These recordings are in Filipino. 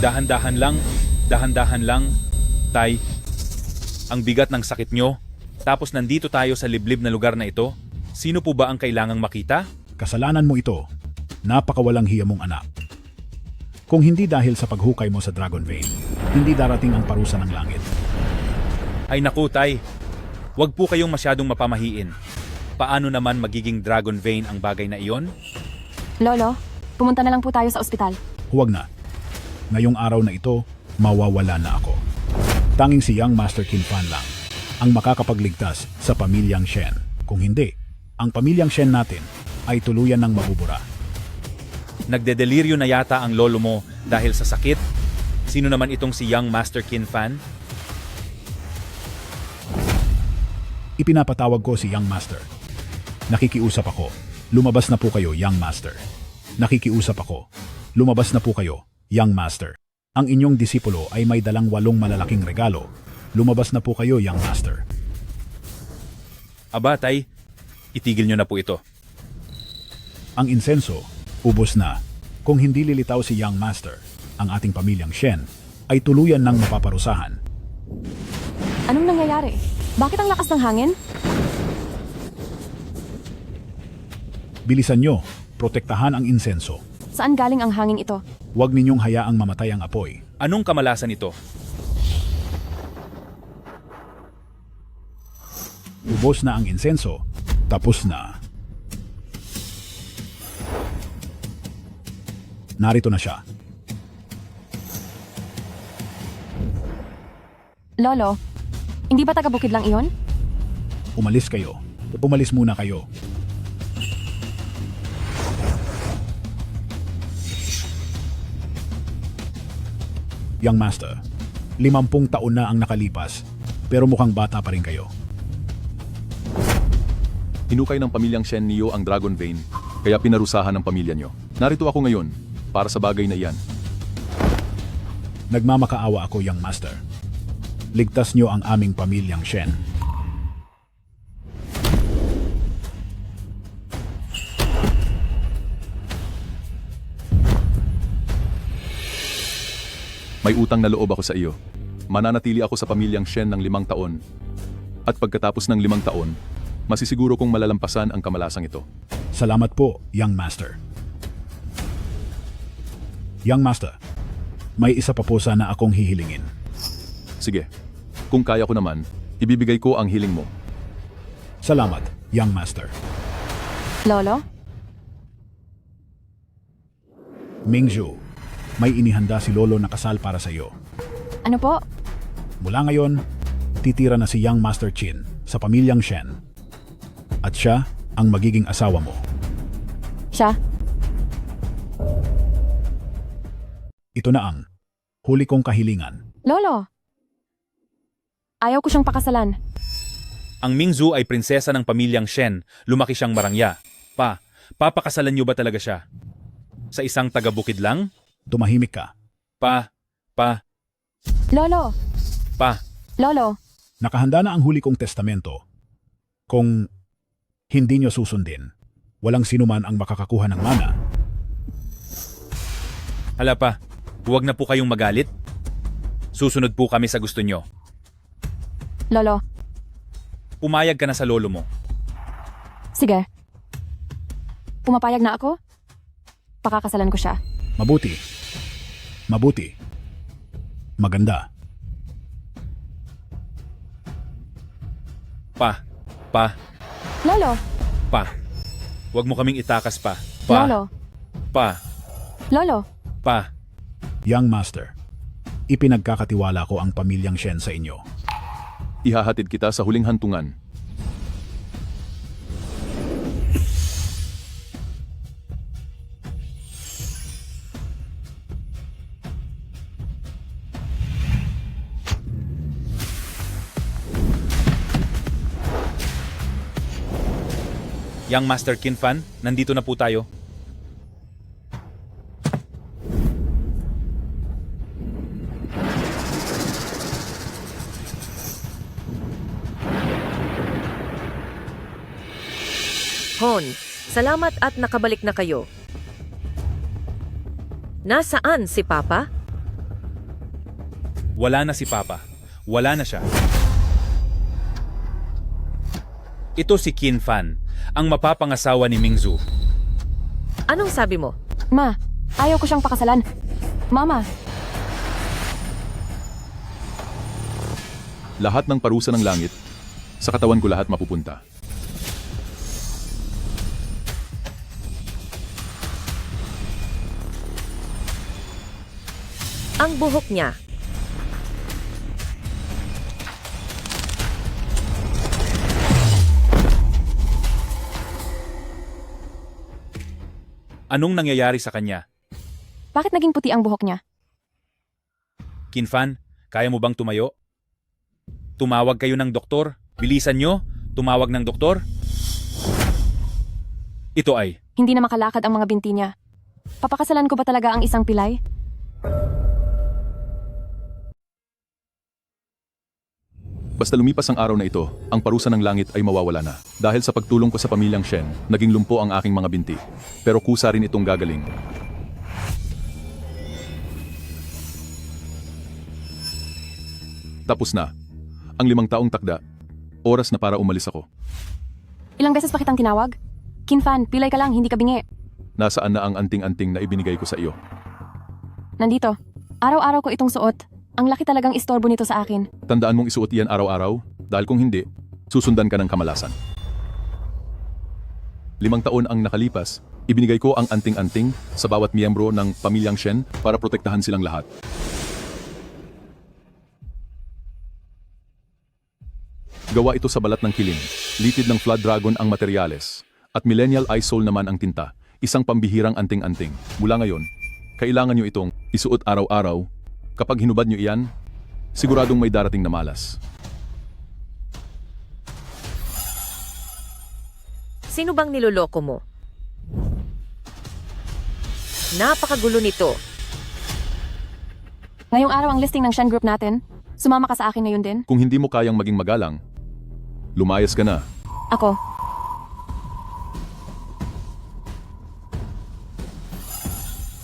Dahan-dahan lang, dahan-dahan lang, Tay. Ang bigat ng sakit nyo, tapos nandito tayo sa liblib na lugar na ito. Sino po ba ang kailangang makita? Kasalanan mo ito. Napakawalang hiya mong anak. Kung hindi dahil sa paghukay mo sa Dragon Vein, hindi darating ang parusa ng langit. Ay naku, Tay. Huwag po kayong masyadong mapamahiin. Paano naman magiging Dragon Vein ang bagay na iyon? Lolo, pumunta na lang po tayo sa ospital. Huwag na. Ngayong araw na ito, mawawala na ako. Tanging si Young Master Qin Fan lang ang makakapagligtas sa pamilyang Shen. Kung hindi, ang pamilyang Shen natin ay tuluyan ng mabubura. Nagdedeliryo na yata ang lolo mo dahil sa sakit. Sino naman itong si Young Master Qin Fan? Ipinapatawag ko si Young Master. Nakikiusap ako. Lumabas na po kayo, Young Master. Nakikiusap ako. Lumabas na po kayo, Young Master. Ang inyong disipulo ay may dalang 8 malalaking regalo. Lumabas na po kayo, Young Master. Aba, Tay. Itigil nyo na po ito. Ang insenso, ubos na. Kung hindi lilitaw si Young Master, ang ating pamilyang Shen ay tuluyan ng mapaparusahan. Anong nangyayari? Bakit ang lakas ng hangin? Bilisan nyo, protektahan ang insenso. Saan galing ang hangin ito? Huwag ninyong hayaang mamatay ang apoy. Anong kamalasan ito? Ubos na ang insenso, tapos na. Narito na siya. Lolo, hindi ba taga-bukid lang iyon? Umalis kayo. Umalis muna kayo. Young Master, 50 taon na ang nakalipas, pero mukhang bata pa rin kayo. Hinukay ng pamilyang Shen Neo ang Dragon Vein, kaya pinarusahan ng pamilya nyo. Narito ako ngayon, para sa bagay na iyan. Nagmamakaawa ako, Young Master. Ligtas nyo ang aming pamilyang Shen. May utang na loob ako sa iyo. Mananatili ako sa pamilyang Shen ng 5 taon. At pagkatapos ng 5 taon, masisiguro kong malalampasan ang kamalasang ito. Salamat po, Young Master. Young Master, may isa pa po sana akong hihilingin. Sige, kung kaya ko naman, ibibigay ko ang hiling mo. Salamat, Young Master. Lolo? Mingzhu, may inihanda si Lolo na kasal para sa iyo. Ano po? Mula ngayon, titira na si Young Master Qin sa pamilyang Shen. At siya ang magiging asawa mo. Siya? Ito na ang huli kong kahilingan. Lolo! Ayaw ko siyang pakasalan. Ang Mingzhu ay prinsesa ng pamilyang Shen. Lumaki siyang marangya. Papakasalan nyo ba talaga siya? Sa isang taga-bukid lang? Tumahimik ka. Lolo! Lolo! Nakahanda na ang huli kong testamento. Kung hindi nyo susundin, walang sinuman ang makakakuha ng mana. Hala pa, huwag na po kayong magalit. Susunod po kami sa gusto nyo. Lolo, Pumayag ka na sa lolo mo. sige. Pumapayag na ako? Pakakasalan ko siya. Mabuti. Mabuti. Maganda. Lolo! Huwag mo kaming itakas pa. Lolo! Lolo! Young Master, ipinagkakatiwala ko ang pamilyang Shen sa inyo. Ihahatid kita sa huling hantungan. Young Master Qin Fan, nandito na po tayo. Hon, salamat at nakabalik na kayo. Nasaan si Papa? Wala na si Papa. Wala na siya. Ito si Qin Fan, ang mapapangasawa ni Mingzu. Anong sabi mo? Ma, ayaw ko siyang pakasalan. Mama, Lahat ng parusa ng langit, sa katawan ko lahat mapupunta. Ang buhok niya. Anong nangyayari sa kanya? bakit naging puti ang buhok niya? Qin Fan, kaya mo bang tumayo? Tumawag kayo ng doktor. Bilisan nyo, tumawag ng doktor. Ito ay, Hindi na makalakad ang mga binti niya. Papakasalan ko ba talaga ang isang pilay? Basta lumipas ang araw na ito, ang parusa ng langit ay mawawala na. Dahil sa pagtulong ko sa pamilyang Shen, naging lumpo ang aking mga binti. Pero kusa rin itong gagaling. Tapos na. Ang 5 taong takda. Oras na para umalis ako. Ilang beses pa kitang tinawag? Qin Fan, pilay ka lang, hindi ka bingi. Nasaan na ang anting-anting na ibinigay ko sa iyo? Nandito. Araw-araw ko itong suot. Ang laki talagang istorbo nito sa akin. Tandaan mong isuot iyan araw-araw, dahil kung hindi, susundan ka ng kamalasan. 5 taon ang nakalipas, ibinigay ko ang anting-anting sa bawat miyembro ng pamilyang Shen para protektahan silang lahat. Gawa ito sa balat ng kilim, litid ng Flood Dragon ang materyales, at Millennial Ice Soul naman ang tinta, isang pambihirang anting-anting. Mula ngayon, kailangan nyo itong isuot araw-araw. Kapag hinubad nyo iyan, siguradong may darating na malas. Sino bang niloloko mo? Napakagulo nito. Ngayong araw ang listing ng Shen Group natin. Sumama ka sa akin ngayon din. Kung hindi mo kayang maging magalang, lumayas ka na. Ako.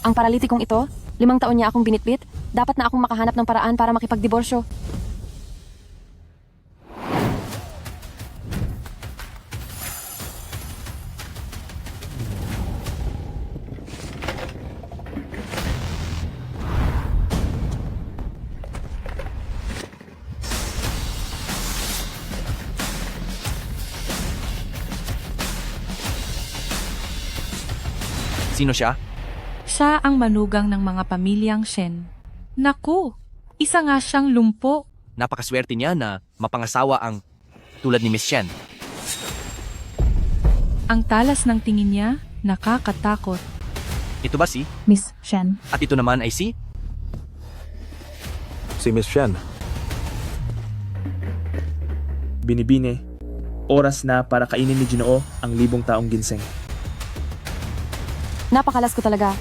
Ang paralitikong ito, 5 taon niya akong binitbit. Dapat na akong makahanap ng paraan para makipagdiborsyo. Sino siya? Siya ang manugang ng mga pamilyang Shen. Naku, isa nga siyang lumpo. Napakaswerte niya na mapangasawa ang tulad ni Miss Shen. Ang talas ng tingin niya, nakakatakot. Ito ba si? Miss Shen. At ito naman ay si? Si Miss Shen. Binibini, oras na para kainin ni Ginoo ang 1,000 taong ginseng. Napakalas ko talaga.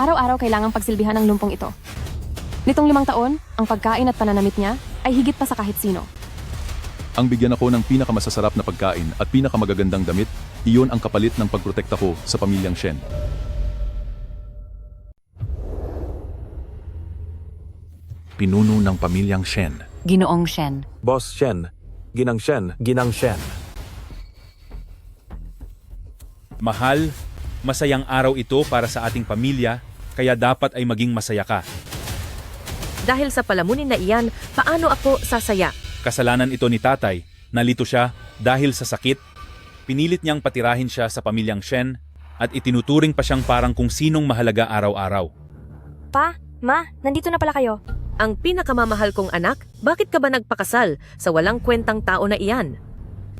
Araw-araw kailangang pagsilbihan ng lumpong ito. Nitong 5 taon, ang pagkain at pananamit niya ay higit pa sa kahit sino. Ang bigyan ako ng pinakamasasarap na pagkain at pinakamagagandang damit, iyon ang kapalit ng pagprotekta ko sa pamilyang Shen. Pinuno ng pamilyang Shen. Ginoong Shen. Boss Shen, Ginang Shen, Ginang Shen. mahal, masayang araw ito para sa ating pamilya, kaya dapat ay maging masaya ka. Dahil sa palamunin na iyan, paano ako sasaya? Kasalanan ito ni tatay, nalito siya dahil sa sakit. Pinilit niyang patirahin siya sa pamilyang Shen at itinuturing pa siyang parang kung sinong mahalaga araw-araw. Pa, Ma, nandito na pala kayo. Ang pinakamamahal kong anak, bakit ka ba nagpakasal sa walang kwentang tao na iyan?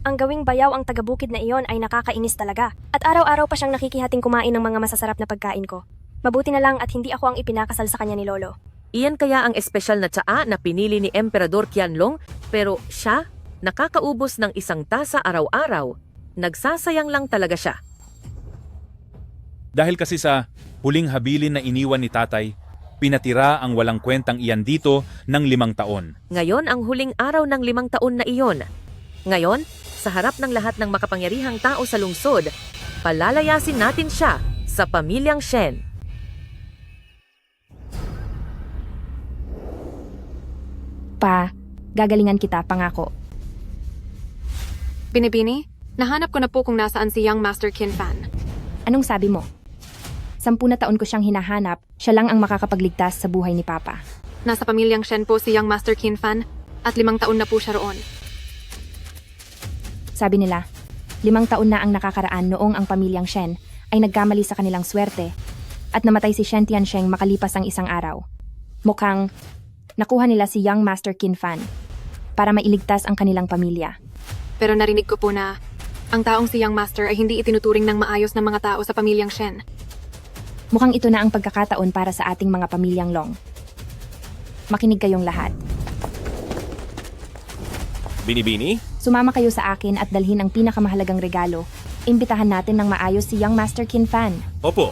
Ang gawing bayaw ang taga-bukid na iyon ay nakakainis talaga. At araw-araw pa siyang nakikihating kumain ng mga masasarap na pagkain ko. Mabuti na lang at hindi ako ang ipinakasal sa kanya ni Lolo. Iyan kaya ang espesyal na tsaa na pinili ni Emperador Qianlong, pero siya, nakakaubos ng 1 tasa araw-araw. Nagsasayang lang talaga siya. Dahil kasi sa huling habilin na iniwan ni tatay, pinatira ang walang kwentang iyan dito ng 5 taon. Ngayon ang huling araw ng 5 taon na iyon. Ngayon, sa harap ng lahat ng makapangyarihang tao sa lungsod, palalayasin natin siya sa pamilyang Shen. Pa, gagalingan kita, pangako. Binibini, nahanap ko na po kung nasaan si Young Master Qin Fan. Anong sabi mo? 10 na taon ko siyang hinahanap, siya lang ang makakapagligtas sa buhay ni Papa. Nasa pamilyang Shen po si Young Master Qin Fan at 5 taon na po siya roon. Sabi nila, 5 taon na ang nakakaraan noong ang pamilyang Shen ay nagkamali sa kanilang swerte at namatay si Shen Tiansheng makalipas ang isang araw. Mukhang nakuha nila si Young Master Qin Fan para mailigtas ang kanilang pamilya. Pero narinig ko po na ang taong si Young Master ay hindi itinuturing ng maayos ng mga tao sa pamilyang Shen. Mukhang ito na ang pagkakataon para sa ating mga pamilyang Long. Makinig kayong lahat. Binibini? Sumama kayo sa akin at dalhin ang pinakamahalagang regalo. Imbitahan natin ng maayos si Young Master Qin Fan. Opo.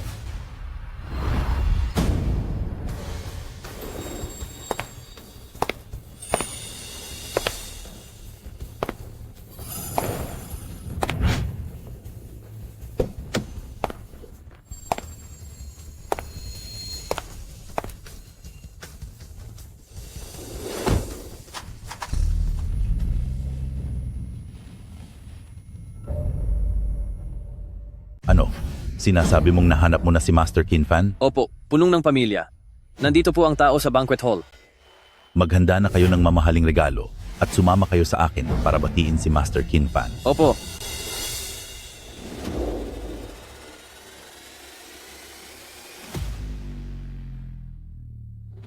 Ano? Sinasabi mong nahanap mo na si Master Qin Fan? Opo, punong ng pamilya. Nandito po ang tao sa banquet hall. Maghanda na kayo ng mamahaling regalo at sumama kayo sa akin para batiin si Master Qin Fan. Opo.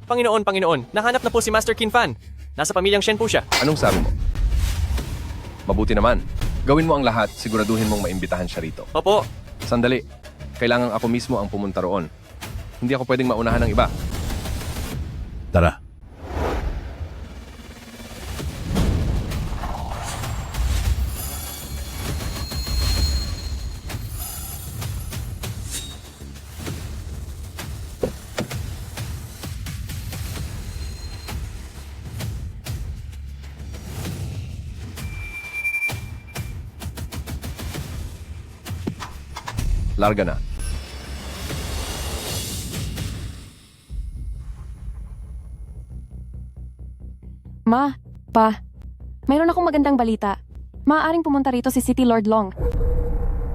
Panginoon, nahanap na po si Master Qin Fan. Nasa pamilyang Shen po siya. Anong sabi mo? Mabuti naman. Gawin mo ang lahat, siguraduhin mong maimbitahan siya rito. Opo. Sandali. Kailangan ako mismo ang pumunta roon. Hindi ako pwedeng maunahan ng iba. Tara. Larga na. Ma, Pa, mayroon akong magandang balita. Maaaring pumunta rito si City Lord Long.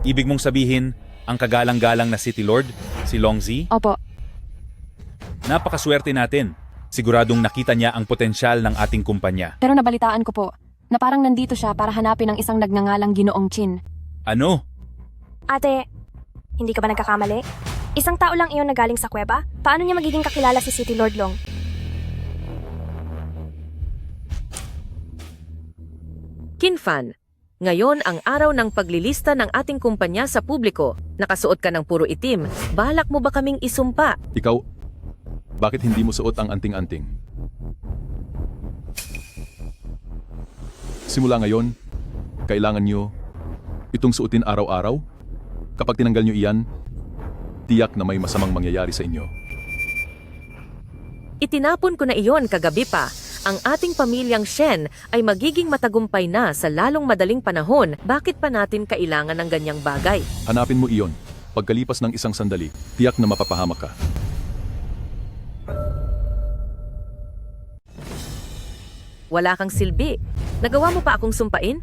Ibig mong sabihin, ang kagalang-galang na City Lord, si Longzi? Opo, Napakaswerte natin. Siguradong nakita niya ang potensyal ng ating kumpanya. pero nabalitaan ko po na parang nandito siya para hanapin ang isang nagngangalang Ginoong Qin. Ano? Ate, hindi ka ba nagkakamali? Isang tao lang iyon na galing sa kuweba? Paano niya magiging kakilala si City Lord Long? Qin Fan, ngayon ang araw ng paglilista ng ating kumpanya sa publiko. Nakasuot ka ng puro itim. Balak mo ba kaming isumpa? Ikaw, bakit hindi mo suot ang anting-anting? Simula ngayon, kailangan nyo itong suotin araw-araw. Kapag tinanggal nyo iyan, tiyak na may masamang mangyayari sa inyo. Itinapon ko na iyon kagabi pa. Ang ating pamilyang Shen ay magiging matagumpay na sa lalong madaling panahon. Bakit pa natin kailangan ng ganyang bagay? Hanapin mo iyon. Pagkalipas ng isang sandali, tiyak na mapapahamak ka. Wala kang silbi. Nagawa mo pa akong sumpain?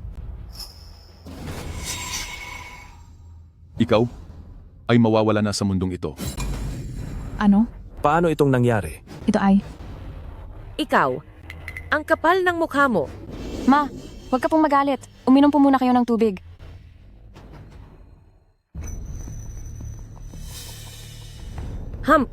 Ikaw ay mawawala na sa mundong ito. Ano? Paano itong nangyari? Ito ay... Ikaw, ang kapal ng mukha mo. Ma, huwag ka pong magalit. Uminom po muna kayo ng tubig. Hump.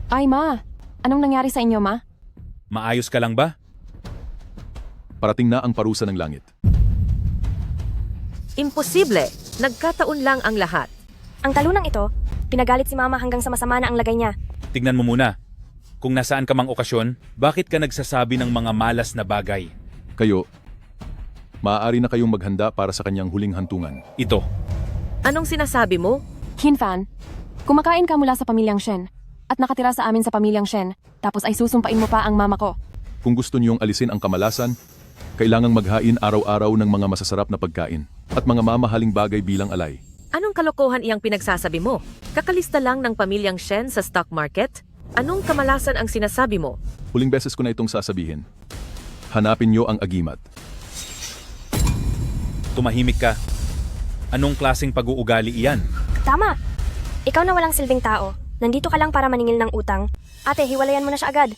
Ay, Ma. Anong nangyari sa inyo, Ma? Maayos ka lang ba? Parating na ang parusa ng langit. Imposible. Nagkataon lang ang lahat. Ang talunang ito, pinagalit si Mama hanggang sa masama na ang lagay niya. Tignan mo muna. Kung nasaan ka mang okasyon, bakit ka nagsasabi ng mga malas na bagay? Kayo, maaari na kayong maghanda para sa kanyang huling hantungan. Ito. Anong sinasabi mo? Qin Fan, kumakain ka mula sa pamilyang Shen at nakatira sa amin sa pamilyang Shen, tapos ay susumpain mo pa ang mama ko. Kung gusto niyong alisin ang kamalasan, Kailangang maghain araw-araw ng mga masasarap na pagkain at mga mamahaling bagay bilang alay. Anong kalokohan iyang pinagsasabi mo? Kakalista lang ng pamilyang Shen sa stock market? Anong kamalasan ang sinasabi mo? Huling beses ko na itong sasabihin. Hanapin niyo ang agimat. Tumahimik ka. Anong klaseng pag-uugali iyan? Tama! Ikaw na walang silbing tao. Nandito ka lang para maningil ng utang. Ate, hiwalayan mo na siya agad.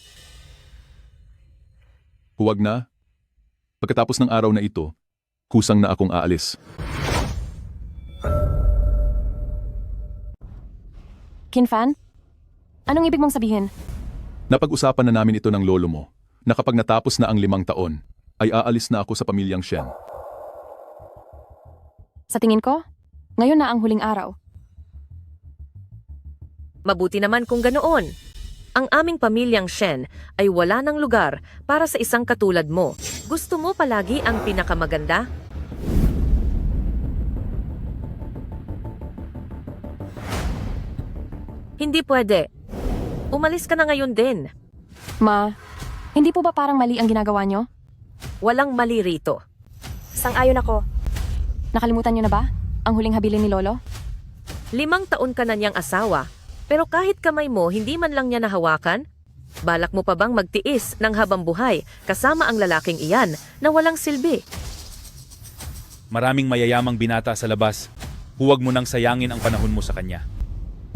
Huwag na. Pagkatapos ng araw na ito, kusang na akong aalis. Kinfan? Anong ibig mong sabihin? Napag-usapan na namin ito ng lolo mo na kapag natapos na ang 5 taon, ay aalis na ako sa pamilyang Shen. Sa tingin ko, ngayon na ang huling araw. Mabuti naman kung ganoon. Ang aming pamilyang Shen ay wala ng lugar para sa isang katulad mo. Gusto mo palagi ang pinakamaganda? Hindi pwede. Umalis ka na ngayon din. Ma, hindi po ba parang mali ang ginagawa nyo? Walang mali rito. Sang-ayon ako. Nakalimutan nyo na ba ang huling habilin ni Lolo? 5 taon ka na niyang asawa, pero kahit kamay mo hindi man lang niya nahawakan? Balak mo pa bang magtiis ng habang buhay kasama ang lalaking iyan na walang silbi? Maraming mayayamang binata sa labas. Huwag mo nang sayangin ang panahon mo sa kanya.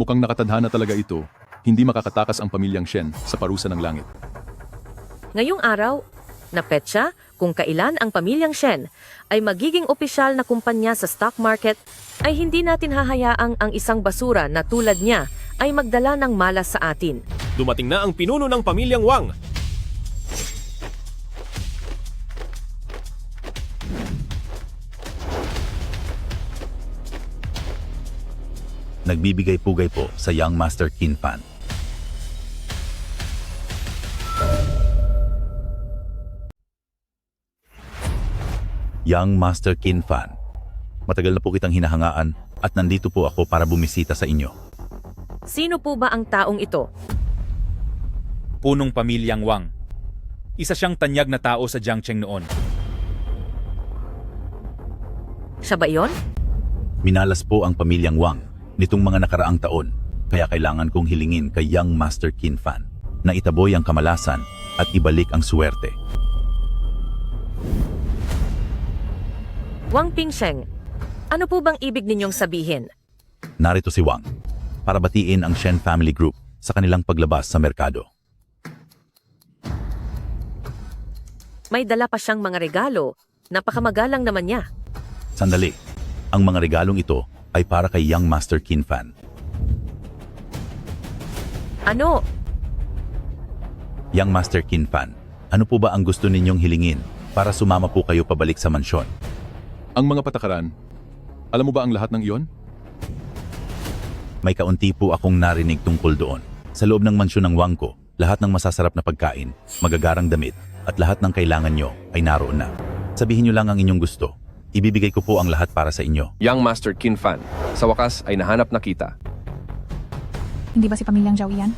Mukhang nakatadhana talaga ito. Hindi makakatakas ang pamilyang Shen sa parusa ng langit. Ngayong araw, na petsa kung kailan ang pamilyang Shen ay magiging opisyal na kumpanya sa stock market, ay hindi natin hahayaang ang isang basura na tulad niya ay magdala ng malas sa atin. Dumating na ang pinuno ng pamilyang Wang. Nagbibigay pugay po sa Young Master Kinfan. Young Master Kinfan, matagal na po kitang hinahangaan at nandito po ako para bumisita sa inyo. Sino po ba ang taong ito? Punong pamilyang Wang. Isa siyang tanyag na tao sa Jiangcheng noon. Siya ba iyon? Minalas po ang pamilyang Wang nitong mga nakaraang taon, kaya kailangan kong hilingin kay Young Master Kinfan na itaboy ang kamalasan at ibalik ang suwerte. Wang Pingsheng, ano po bang ibig ninyong sabihin? Narito si Wang para batiin ang Shen Family Group sa kanilang paglabas sa merkado. May dala pa siyang mga regalo. Napakamagalang naman niya. Sandali, ang mga regalong ito ay para kay Young Master Kinfan. Ano? Young Master Kinfan, ano po ba ang gusto ninyong hilingin para sumama po kayo pabalik sa mansyon? Ang mga patakaran, alam mo ba ang lahat ng iyon? May kaunti po akong narinig tungkol doon. Sa loob ng mansyon ng Wang ko, lahat ng masasarap na pagkain, magagarang damit, at lahat ng kailangan nyo ay naroon na. Sabihin nyo lang ang inyong gusto. Ibibigay ko po ang lahat para sa inyo. Young Master Kinfan, sa wakas ay nahanap na kita. Hindi ba si pamilyang Zhao yan?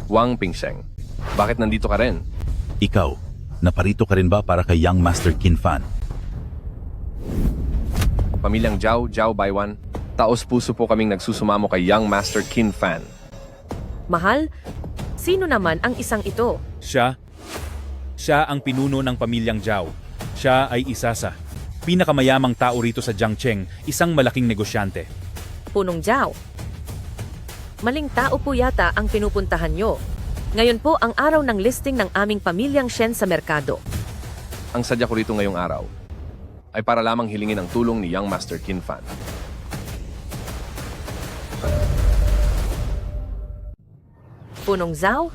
Wang Pingsheng, bakit nandito ka rin? Ikaw, naparito ka rin ba para kay Young Master Kinfan? Pamilyang Zhao Baiwan, taos puso po kaming nagsusumamo kay Young Master Kinfan. Mahal? Sino naman ang isang ito? Siya ang pinuno ng pamilyang Zhao. Siya ay isa sa pinakamayamang tao rito sa Jiangcheng, isang malaking negosyante. Punong Zhao. Maling tao po yata ang pinupuntahan nyo. Ngayon po ang araw ng listing ng aming pamilyang Shen sa merkado. Ang sadya ko rito ngayong araw ay para lamang hilingin ang tulong ni Young Master Kinfan. Punong Zhao?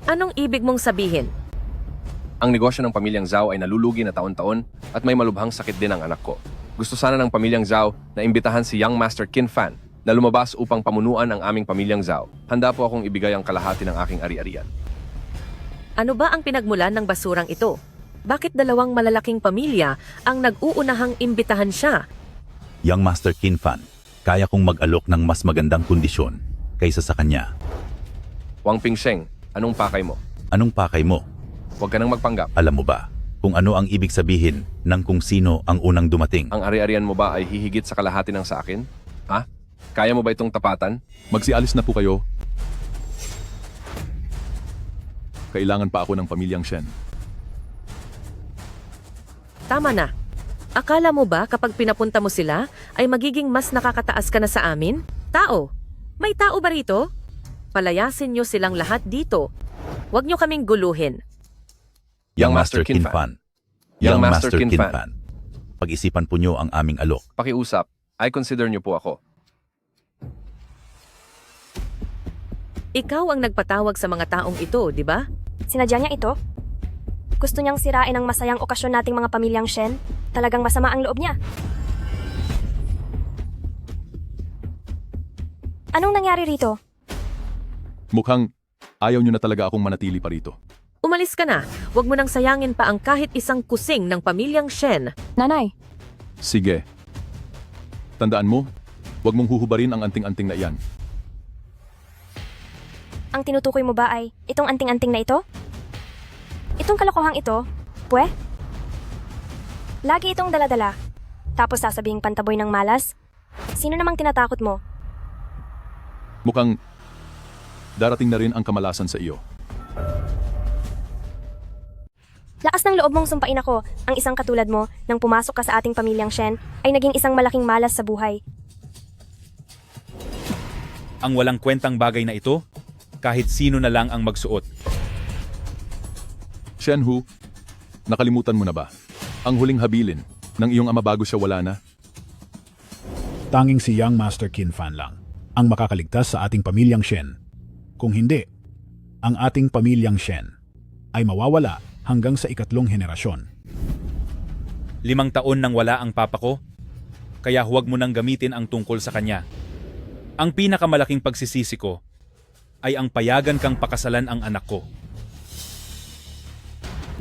Anong ibig mong sabihin? Ang negosyo ng pamilyang Zhao ay nalulugi na taon-taon at may malubhang sakit din ang anak ko. Gusto sana ng pamilyang Zhao na imbitahan si Young Master Kinfan na lumabas upang pamunuan ang aming pamilyang Zhao. Handa po akong ibigay ang kalahati ng aking ari-arian. Ano ba ang pinagmulan ng basurang ito? Bakit dalawang malalaking pamilya ang nag-uunahang imbitahan siya? Young Master Kinfan, kaya kong mag-alok ng mas magandang kondisyon kaysa sa kanya. Wang Pingsheng, anong pakay mo? Anong pakay mo? Huwag ka nang magpanggap. Alam mo ba, kung ano ang ibig sabihin ng kung sino ang unang dumating. Ang ari-arian mo ba ay hihigit sa kalahati ng sa akin? Ha? Kaya mo ba itong tapatan? Magsialis na po kayo. Kailangan pa ako ng pamilyang Shen. Tama na. Akala mo ba kapag pinapunta mo sila, ay magiging mas nakakataas ka na sa amin? Tao. May tao ba rito? Palayasin nyo silang lahat dito. Huwag nyo kaming guluhin. Young Master Qin Fan. Young Master Qin Fan. Pag-isipan po nyo ang aming alok. Pakiusap, I consider niyo po ako. Ikaw ang nagpatawag sa mga taong ito, di ba? Sinadya niya ito? Gusto niyang sirain ang masayang okasyon nating mga pamilyang Shen? Talagang masama ang loob niya. Anong nangyari rito? Mukhang ayaw nyo na talaga akong manatili pa rito. Umalis ka na. Huwag mo nang sayangin pa ang kahit isang kusing ng pamilyang Shen. Nanay, Sige. Tandaan mo, huwag mong huhubarin ang anting-anting na iyan. Ang tinutukoy mo ba ay itong anting-anting na ito? Itong kalokohang ito? Pwe? Lagi itong daladala. Tapos sasabing pantaboy ng malas? Sino namang tinatakot mo? Mukhang darating na rin ang kamalasan sa iyo. Lakas ng loob mong sumpain ako, ang isang katulad mo, nang pumasok ka sa ating pamilyang Shen, ay naging isang malaking malas sa buhay. Ang walang kwentang bagay na ito, kahit sino na lang ang magsuot. Shenhu, nakalimutan mo na ba? Ang huling habilin ng iyong ama bago siya wala na? Tanging si Young Master Qin Fan lang ang makakaligtas sa ating pamilyang Shen. Kung hindi, ang ating pamilyang Shen ay mawawala hanggang sa ikatlong henerasyon. 5 taon nang wala ang papa ko, kaya huwag mo nang gamitin ang tungkol sa kanya. Ang pinakamalaking pagsisisi ko ay ang payagan kang pakasalan ang anak ko.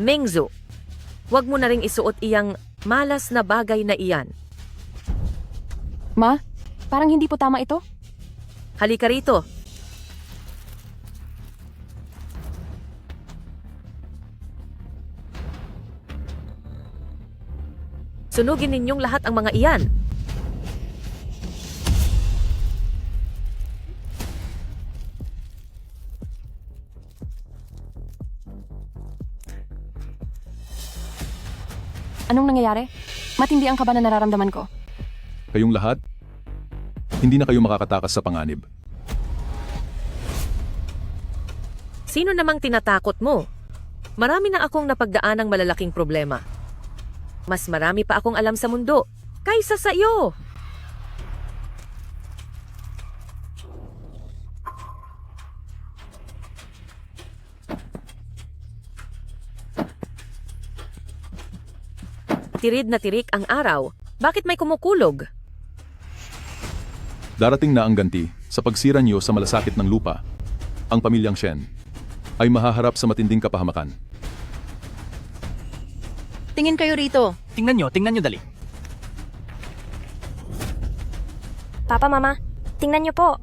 Mengzu, huwag mo na ring isuot iyang malas na bagay na iyan. Ma, parang hindi po tama ito. Halika rito. Sunugin ninyong lahat ang mga iyan. Anong nangyayari? Matindi ang kaba na nararamdaman ko. Kayong lahat, hindi na kayo makakatakas sa panganib. Sino namang tinatakot mo? Marami na akong napagdaanang malalaking problema. Mas marami pa akong alam sa mundo kaysa sa iyo. Tirid na tirik ang araw. Bakit may kumukulog? Darating na ang ganti sa pagsira niyo sa malasakit ng lupa. Ang pamilyang Shen ay mahaharap sa matinding kapahamakan. Tingin kayo rito. Tingnan nyo dali. Papa, Mama, tingnan niyo po.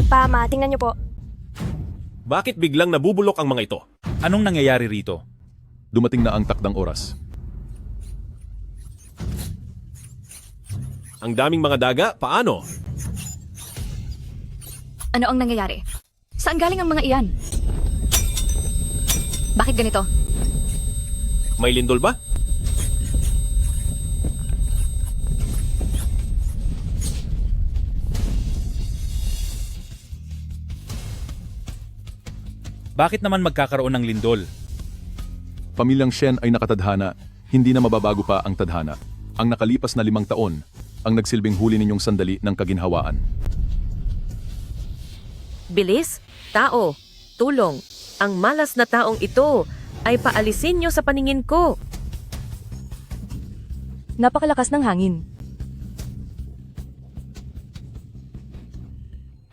Pama, tingnan niyo po. Bakit biglang nabubulok ang mga ito? Anong nangyayari rito? Dumating na ang takdang oras. Ang daming mga daga, paano? Ano ang nangyayari? Saan galing ang mga iyan? Bakit ganito? May lindol ba? Bakit naman magkakaroon ng lindol? Pamilyang Shen ay nakatadhana, hindi na mababago pa ang tadhana. Ang nakalipas na 5 taon, ang nagsilbing huli ninyong sandali ng kaginhawaan. Bilis, tao, tulong. Ang malas na taong ito ay paalisin nyo sa paningin ko. Napakalakas ng hangin.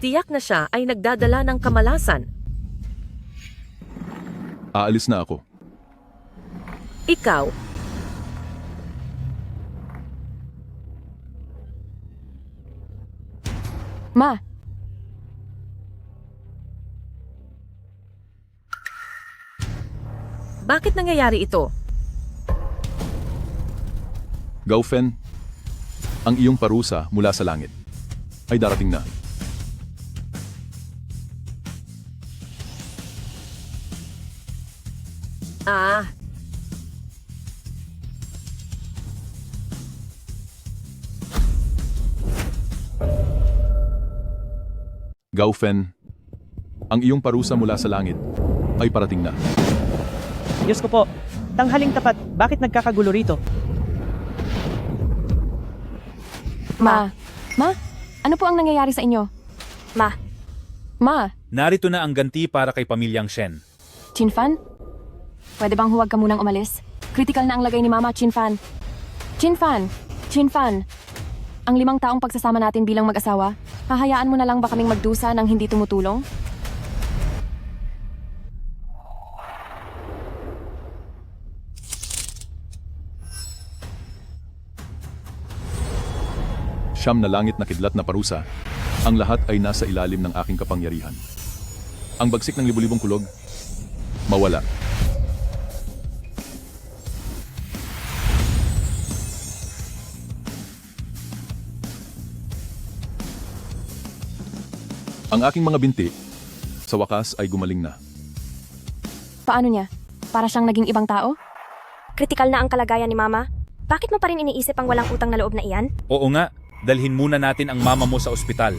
Tiyak na siya ay nagdadala ng kamalasan. Aalis na ako. Ikaw, Ma, Bakit nangyayari ito? Gaufen, ang iyong parusa mula sa langit ay darating na. Ah, Gaufen, ang iyong parusa mula sa langit ay parating na. Diyos ko po, tanghaling tapat, bakit nagkakagulo rito? Ma, ano po ang nangyayari sa inyo? Ma, Narito na ang ganti para kay pamilyang Shen. Chinfan? Pwede bang huwag ka munang umalis? Critical na ang lagay ni Mama, Chinfan. Chinfan. Ang 5 taong pagsasama natin bilang mag-asawa, hahayaan mo na lang ba kaming magdusa ng hindi tumutulong? Siyam na langit na kidlat na parusa, ang lahat ay nasa ilalim ng aking kapangyarihan. Ang bagsik ng libu-libong kulog, mawala. Ang aking mga binti, sa wakas ay gumaling na. Paano niya? Para siyang naging ibang tao? kritikal na ang kalagayan ni Mama. Bakit mo pa rin iniisip ang walang utang na loob na iyan? Oo nga, dalhin muna natin ang mama mo sa ospital.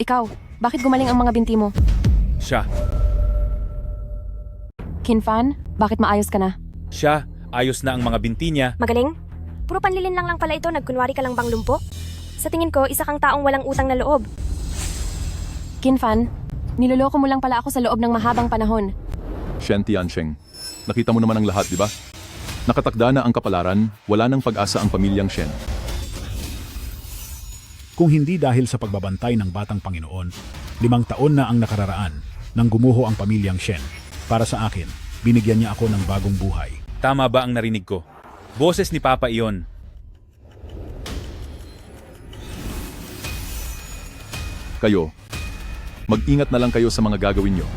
Ikaw, bakit gumaling ang mga binti mo? Siya, Kinfan, bakit maayos ka na? siya, ayos na ang mga binti niya. Magaling? Puro panlilin lang pala ito, nagkunwari ka lang bang lumpo? Sa tingin ko, isa kang taong walang utang na loob. Kinfan, niloloko mo lang pala ako sa loob ng mahabang panahon. Shen Tiansheng, nakita mo naman ang lahat, di ba? Nakatakda na ang kapalaran, wala nang pag-asa ang pamilyang Shen. Kung hindi dahil sa pagbabantay ng batang Panginoon, 5 taon na ang nakararaan nang gumuho ang pamilyang Shen. Para sa akin, binigyan niya ako ng bagong buhay. Tama ba ang narinig ko? Boses ni Papa iyon. Kayo, mag-ingat na lang kayo sa mga gagawin nyo.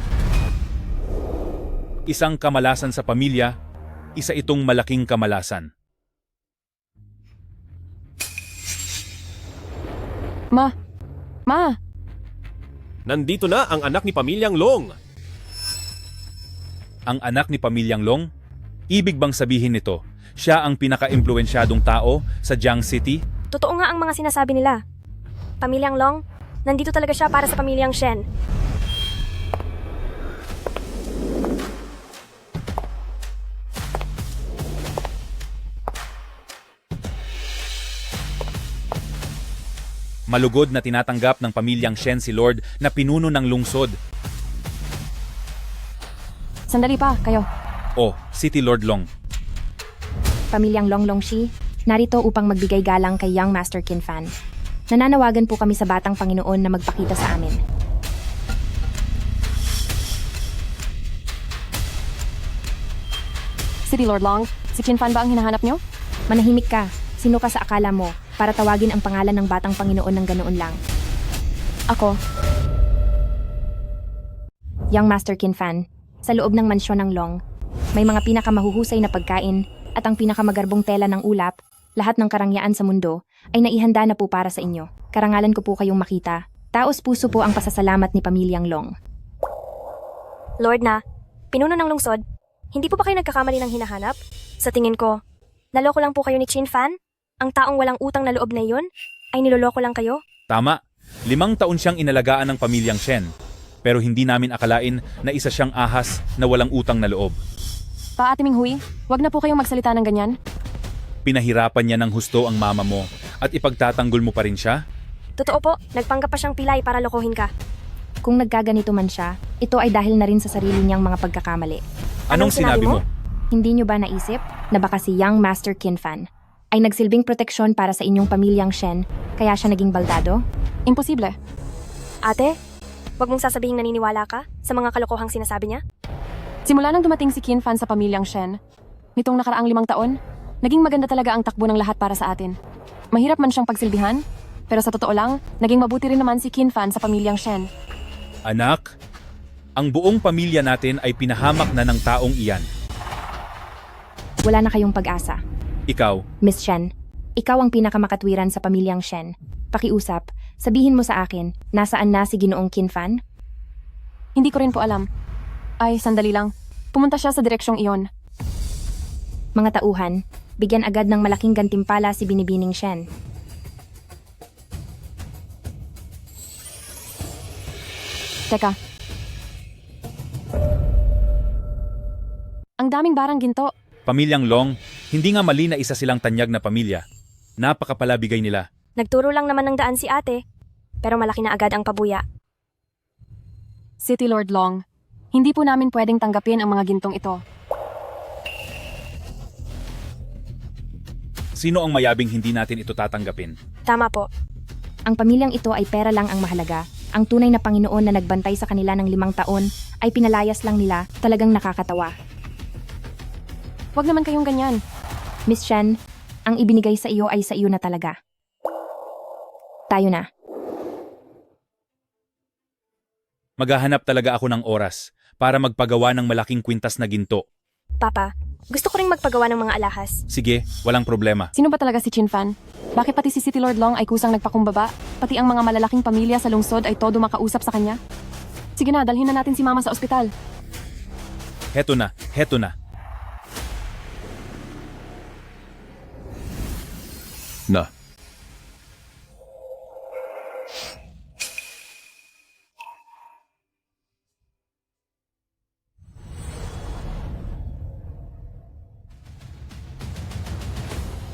Isang kamalasan sa pamilya, isa itong malaking kamalasan. Ma! Nandito na ang anak ni Pamilyang Long. Ang anak ni Pamilyang Long? Ibig bang sabihin nito, siya ang pinaka-impluensyadong tao sa Jiang City? Totoo nga ang mga sinasabi nila. Pamilyang Long, nandito talaga siya para sa pamilyang Shen. Malugod na tinatanggap ng pamilyang Shen si Lord na pinuno ng lungsod. Sandali pa, kayo. O, City Lord Long. Pamilyang Long Longxi, narito upang magbigay galang kay Young Master Kinfan. Nananawagan po kami sa Batang Panginoon na magpakita sa amin. City Lord Long, si Kinfan ba ang hinahanap niyo? Manahimik ka. Sino ka sa akala mo para tawagin ang pangalan ng Batang Panginoon ng ganoon lang? Ako. Young Master Kinfan, sa loob ng mansyon ng Long, may mga pinakamahuhusay na pagkain at ang pinakamagarbong tela ng ulap, lahat ng karangyaan sa mundo, ay naihanda na po para sa inyo. Karangalan ko po kayong makita. Taos puso po ang pasasalamat ni Pamilyang Long. Lord na, pinuno ng lungsod, hindi po ba kayo nagkakamali ng hinahanap? Sa tingin ko, naloko lang po kayo ni Chinfan? Ang taong walang utang na loob na iyon? Ay niloloko lang kayo? Tama, 5 taon siyang inalagaan ng pamilyang Shen. Pero hindi namin akalain na isa siyang ahas na walang utang na loob. Pa Ate Minghui, wag na po kayong magsalita ng ganyan. Pinahirapan niya ng husto ang mama mo at ipagtatanggol mo pa rin siya? Totoo po, nagpanggap pa siyang pilay para lokohin ka. Kung nagkaganito man siya, ito ay dahil na rin sa sarili niyang mga pagkakamali. Anong sinabi mo? Hindi niyo ba naisip na baka si Young Master Kinfan ay nagsilbing proteksyon para sa inyong pamilyang Shen, kaya siya naging baldado? Imposible. Ate, Huwag mong sasabihing naniniwala ka sa mga kalokohang sinasabi niya. Simula nang dumating si Qin Fan sa pamilyang Shen, nitong nakaraang 5 taon, naging maganda talaga ang takbo ng lahat para sa atin. Mahirap man siyang pagsilbihan, pero sa totoo lang, naging mabuti rin naman si Qin Fan sa pamilyang Shen. Anak, ang buong pamilya natin ay pinahamak na ng taong iyan. Wala na kayong pag-asa. Ikaw, Miss Shen, ikaw ang pinakamakatwiran sa pamilyang Shen. Pakiusap, sabihin mo sa akin, nasaan na si Ginoong Qin Fan? Hindi ko rin po alam. Ay, sandali lang. Pumunta siya sa direksyong iyon. Mga tauhan, bigyan agad ng malaking gantimpala si Binibining Shen. Teka. Ang daming barang ginto. pamilyang Long, hindi nga mali na isa silang tanyag na pamilya. Napakapalabigay nila. Nagturo lang naman ng daan si ate, pero malaki na agad ang pabuya. City Lord Long, hindi po namin pwedeng tanggapin ang mga gintong ito. Sino ang mayabing hindi natin ito tatanggapin? Tama po. Ang pamilyang ito ay pera lang ang mahalaga. Ang tunay na Panginoon na nagbantay sa kanila ng 5 taon ay pinalayas lang nila, talagang nakakatawa. Huwag naman kayong ganyan. Miss Shen, ang ibinigay sa iyo ay sa iyo na talaga. Tayo na. Maghahanap talaga ako ng oras para magpagawa ng malaking kwintas na ginto. Papa, gusto ko ring magpagawa ng mga alahas. Sige, walang problema. Sino ba talaga si Qin Fan? Bakit pati si City Lord Long ay kusang nagpakumbaba? Pati ang mga malalaking pamilya sa lungsod ay todo makausap sa kanya? Sige na, dalhin na natin si Mama sa ospital. Heto na, heto na. Na.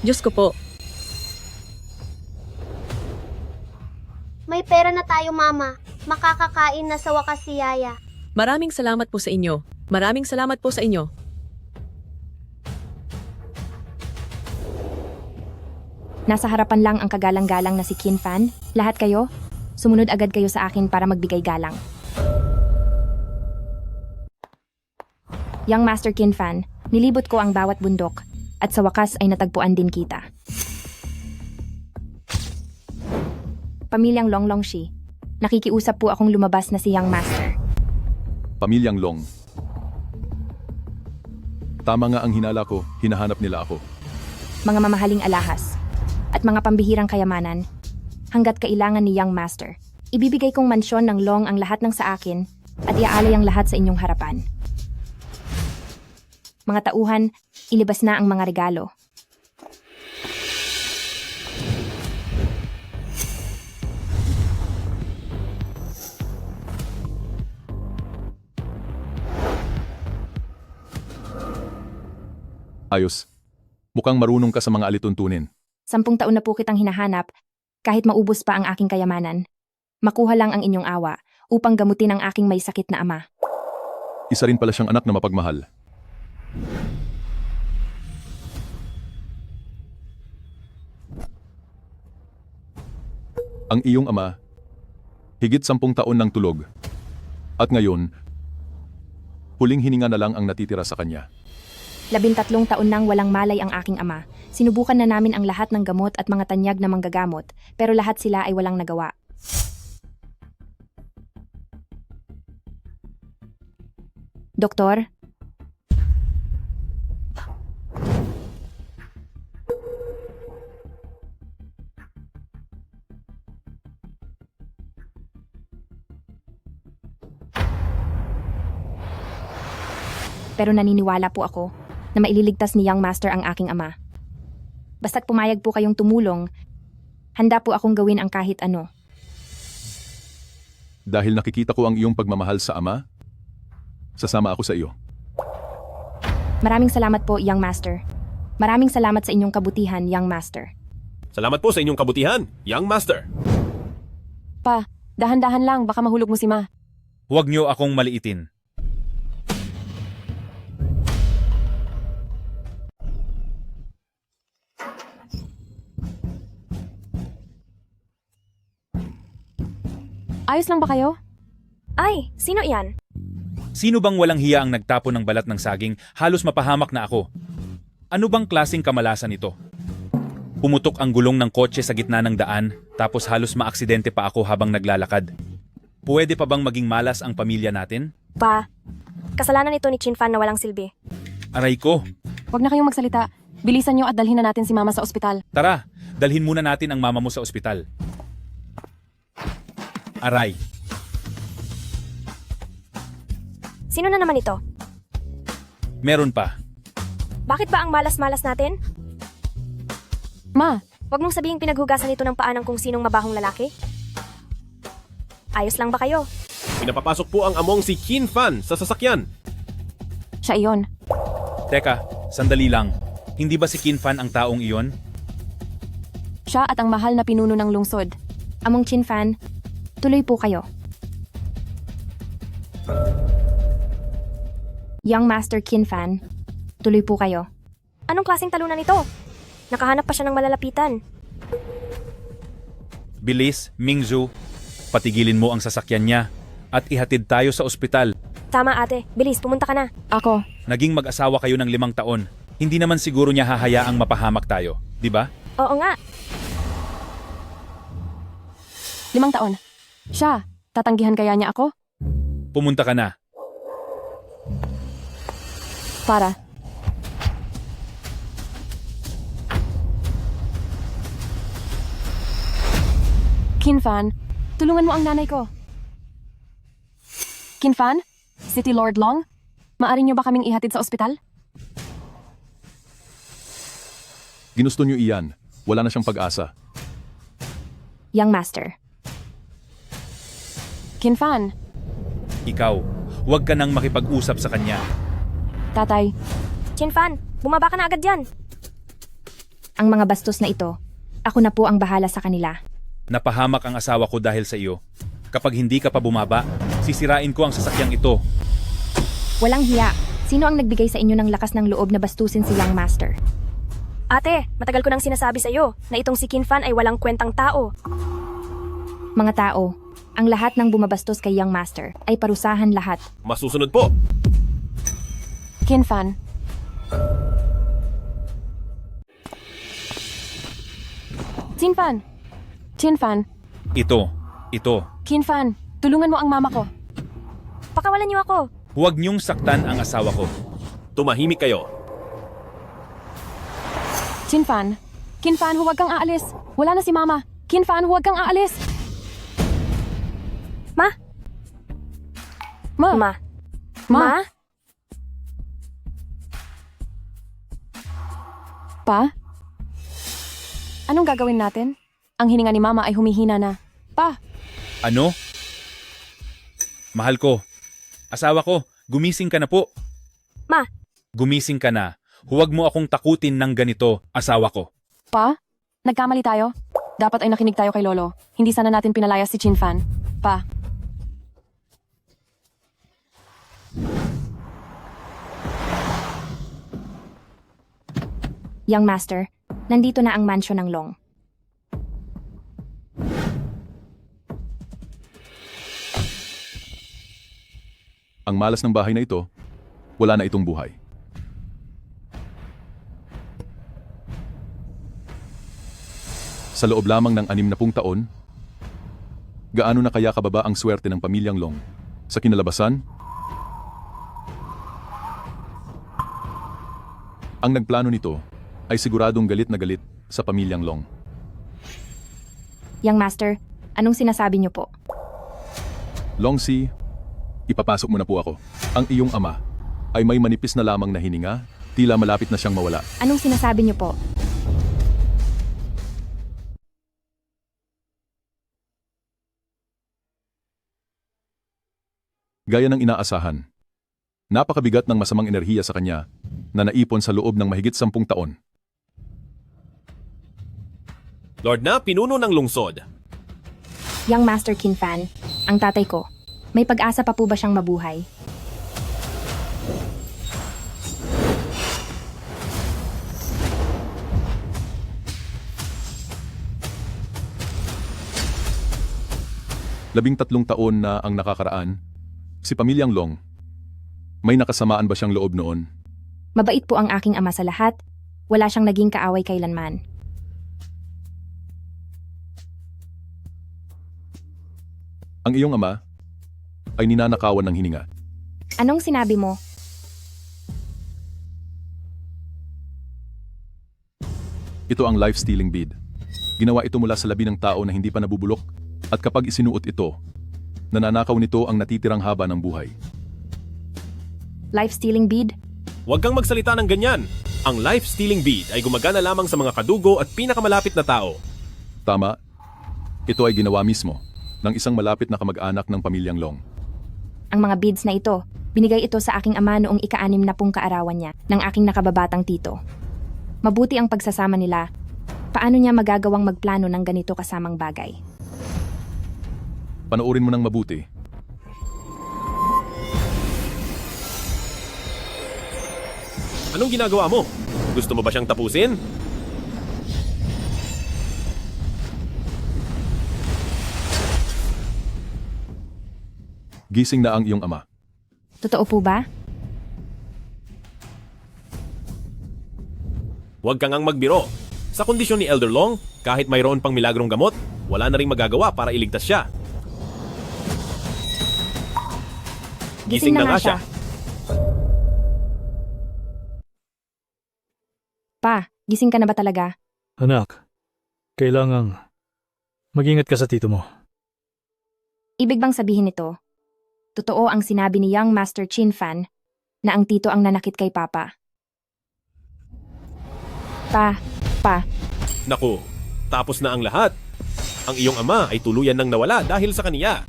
Diyos ko po, May pera na tayo, Mama. Makakakain na sa wakas si Yaya. maraming salamat po sa inyo. Maraming salamat po sa inyo. Nasa harapan lang ang kagalang-galang na si Qin Fan. Lahat kayo, sumunod agad kayo sa akin para magbigay galang. Young Master Qin Fan, nilibot ko ang bawat bundok at sa wakas ay natagpuan din kita. Pamilyang Longlongshi, nakikiusap po akong lumabas na si Young Master. Pamilyang Long. Tama nga ang hinala ko, hinahanap nila ako. Mga mamahaling alahas at mga pambihirang kayamanan, hanggat kailangan ni Young Master, ibibigay kong mansyon ng Long ang lahat ng sa akin at iaalay ang lahat sa inyong harapan. Mga tauhan, ilibas na ang mga regalo. Ayos. Mukhang marunong ka sa mga alituntunin. 10 taon na po kitang hinahanap, kahit maubos pa ang aking kayamanan. Makuha lang ang inyong awa upang gamutin ang aking may sakit na ama. Isa rin pala siyang anak na mapagmahal. Ang iyong ama, higit 10 taon ng tulog. At ngayon, huling hininga na lang ang natitira sa kanya. 13 taon nang walang malay ang aking ama. Sinubukan na namin ang lahat ng gamot at mga tanyag na manggagamot, pero lahat sila ay walang nagawa. Doktor? Pero naniniwala po ako na maililigtas ni Young Master ang aking ama. Basta't pumayag po kayong tumulong, handa po akong gawin ang kahit ano. Dahil nakikita ko ang iyong pagmamahal sa ama, sasama ako sa iyo. Maraming salamat po, Young Master. Maraming salamat sa inyong kabutihan, Young Master. Salamat po sa inyong kabutihan, Young Master. Pa, dahan-dahan lang, baka mahulog mo si Ma. Huwag niyo akong maliitin. Ayos lang ba kayo? Ay, sino iyan? Sino bang walang hiya ang nagtapo ng balat ng saging? Halos mapahamak na ako. Ano bang klaseng kamalasan ito? Pumutok ang gulong ng kotse sa gitna ng daan, tapos halos maaksidente pa ako habang naglalakad. Pwede pa bang maging malas ang pamilya natin? Pa, kasalanan ito ni Chinfan na walang silbi. Aray ko! Huwag na kayong magsalita. Bilisan niyo at dalhin na natin si Mama sa ospital. Tara, dalhin muna natin ang mama mo sa ospital. Aray! Sino na naman ito? Meron pa. Bakit ba ang malas-malas natin? Ma, Huwag mong sabihing pinaghugasan ito ng paa ng kung sinong mabahong lalaki. Ayos lang ba kayo? Pinapapasok po ang among si Kin Fan sa sasakyan. siya iyon. Teka, sandali lang. Hindi ba si Kin Fan ang taong iyon? Siya at ang mahal na pinuno ng lungsod. Among Chinfan, tuloy po kayo. Young Master Kinfan, tuloy po kayo. Anong klaseng talunan ito? Nakahanap pa siya ng malalapitan. Bilis, Mingzhu. Patigilin mo ang sasakyan niya at ihatid tayo sa ospital. Tama ate, bilis, pumunta ka na. Ako. Naging mag-asawa kayo ng 5 taon. Hindi naman siguro niya hahayaang mapahamak tayo, di ba? Oo nga. 5 taon. Siya, tatanggihan kaya niya ako? Pumunta ka na. Para. Kinfan, tulungan mo ang nanay ko. Kinfan? City Lord Long? Maaari niyo ba kaming ihatid sa ospital? Ginusto niyo iyan. Wala na siyang pag-asa. Young Master. Kinfan, Ikaw, huwag ka nang makipag-usap sa kanya. tatay, Chinfan, bumaba ka na agad dyan. Ang mga bastos na ito, ako na po ang bahala sa kanila. Napahamak ang asawa ko dahil sa iyo. Kapag hindi ka pa bumaba, sisirain ko ang sasakyang ito. Walang hiya. Sino ang nagbigay sa inyo ng lakas ng loob na bastusin si Young Master? Ate, matagal ko nang sinasabi sa iyo na itong si Kinfan ay walang kwentang tao. Mga tao, ang lahat ng bumabastos kay Young Master ay parusahan lahat. Masusunod po. Kinfan. Chinfan. Chinfan. Ito. Kinfan, tulungan mo ang mama ko. Pakawalan niyo ako. Huwag niyong saktan ang asawa ko. Tumahimik kayo. Chinfan. Kinfan, huwag kang aalis. Wala na si mama. Kinfan, huwag kang aalis. Ma? Ma. Ma? Ma? Pa? Anong gagawin natin? Ang hininga ni mama ay humihina na. Pa! Ano? Mahal ko. Asawa ko, gumising ka na po. Ma? Gumising ka na. Huwag mo akong takutin ng ganito, asawa ko. Pa? Nagkamali tayo? Dapat ay nakinig tayo kay Lolo. Hindi sana natin pinalayas si Chinfan. Pa? Young Master, nandito na ang mansyon ng Long. Ang malas ng bahay na ito, wala na itong buhay. Sa loob lamang ng 60 taon, gaano na kaya kababa ang swerte ng pamilyang Long? Sa kinalabasan, ang nagplano nito ay siguradong galit na galit sa pamilyang Long. Young Master, anong sinasabi niyo po? Longsi, ipapasok mo na po ako. Ang iyong ama ay may manipis na lamang na hininga, tila malapit na siyang mawala. Anong sinasabi niyo po? Gaya ng inaasahan, napakabigat ng masamang enerhiya sa kanya na naipon sa loob ng mahigit 10 taon. Lord na pinuno ng lungsod. Young Master Kinfan, ang tatay ko, may pag-asa pa po ba siyang mabuhay? 13 taon na ang nakakaraan. Si Pamilyang Long, may nakasamaan ba siyang loob noon? Mabait po ang aking ama sa lahat. Wala siyang naging kaaway kailanman. Ang iyong ama ay ninanakawan ng hininga. Anong sinabi mo? Ito ang life-stealing bead. Ginawa ito mula sa labi ng tao na hindi pa nabubulok at kapag isinuot ito, nananakaw nito ang natitirang haba ng buhay. Life-stealing bead? Huwag kang magsalita ng ganyan. Ang life-stealing bead ay gumagana lamang sa mga kadugo at pinakamalapit na tao. Tama, ito ay ginawa mismo ng isang malapit na kamag-anak ng Pamilyang Long. Ang mga beads na ito, binigay ito sa aking ama noong ika-6 na kaarawan niya ng aking nakababatang tito. Mabuti ang pagsasama nila. Paano niya magagawang magplano ng ganito kasamang bagay? Panoorin mo ng mabuti. Anong ginagawa mo? Gusto mo ba siyang tapusin? Gising na ang iyong ama. Totoo po ba? Huwag kang ang magbiro. Sa kondisyon ni Elder Long, kahit mayroon pang milagrong gamot, wala na ring magagawa para iligtas siya. Gising na nga siya. Pa, gising ka na ba talaga? Anak, kailangang mag-ingat ka sa tito mo. Ibig bang sabihin nito, totoo ang sinabi ni Young Master Chin Fan na ang tito ang nanakit kay Papa? Pa. Naku, tapos na ang lahat. Ang iyong ama ay tuluyan nang nawala dahil sa kaniya.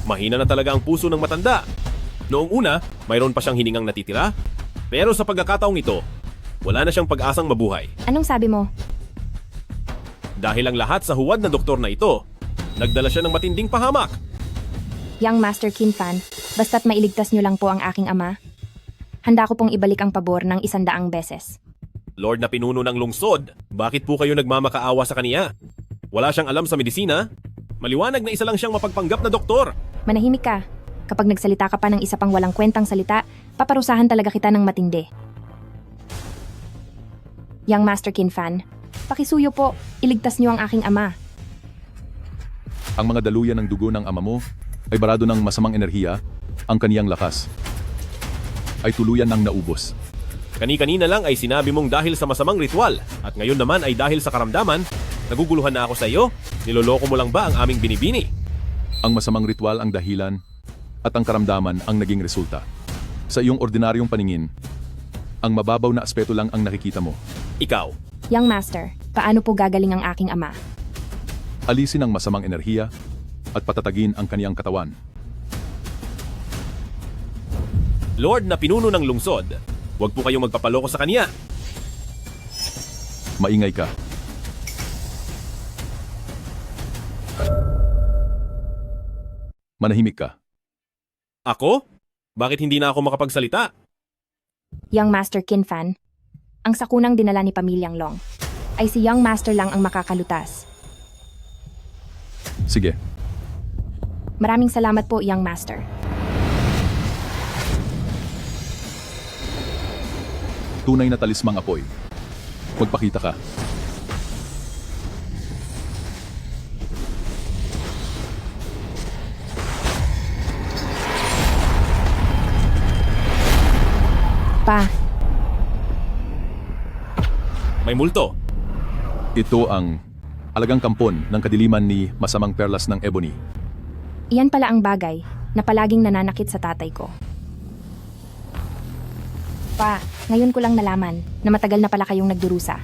Mahina na talaga ang puso ng matanda. Noong una, mayroon pa siyang hiningang natitira. Pero sa pagkakataong ito, wala na siyang pag-asang mabuhay. Anong sabi mo? Dahil ang lahat sa huwad na doktor na ito, nagdala siya ng matinding pahamak. Young Master Chin Fan, basta't mailigtas niyo lang po ang aking ama. Handa ko pong ibalik ang pabor ng 100 beses. Lord na pinuno ng lungsod, bakit po kayo nagmamakaawa sa kaniya? Wala siyang alam sa medisina? Maliwanag na isa lang siyang mapagpanggap na doktor. Manahimik ka. Kapag nagsalita ka pa ng isa pang walang kwentang salita, paparusahan talaga kita ng matindi. Young Master Chin Fan, pakisuyo po, iligtas niyo ang aking ama. Ang mga daluyan ng dugo ng ama mo ay barado ng masamang enerhiya, ang kaniyang lakas ay tuluyan ng naubos. Kani-kanina lang ay sinabi mong dahil sa masamang ritual at ngayon naman ay dahil sa karamdaman. Naguguluhan na ako sa iyo. Niloloko mo lang ba ang aming binibini? Ang masamang ritual ang dahilan at ang karamdaman ang naging resulta. Sa iyong ordinaryong paningin, ang mababaw na aspeto lang ang nakikita mo. Ikaw. Young Master, paano po gagaling ang aking ama? Alisin ang masamang enerhiya at patatagin ang kaniyang katawan. Lord na pinuno ng lungsod, huwag po kayong magpapaloko sa kaniya. Maingay ka. Manahimik ka. Ako? Bakit hindi na ako makapagsalita? Young Master Chin Fan, ang sakunang dinala ni Pamilyang Long ay si Young Master lang ang makakalutas. Sige. Maraming salamat po, Young Master. Tunay na talismang apoy. Magpakita ka. Pa. May multo. Ito ang alagang kampon ng kadiliman ni Masamang Perlas ng Ebony. Iyan pala ang bagay na palaging nananakit sa tatay ko. Pa, ngayon ko lang nalaman na matagal na pala kayong nagdurusa.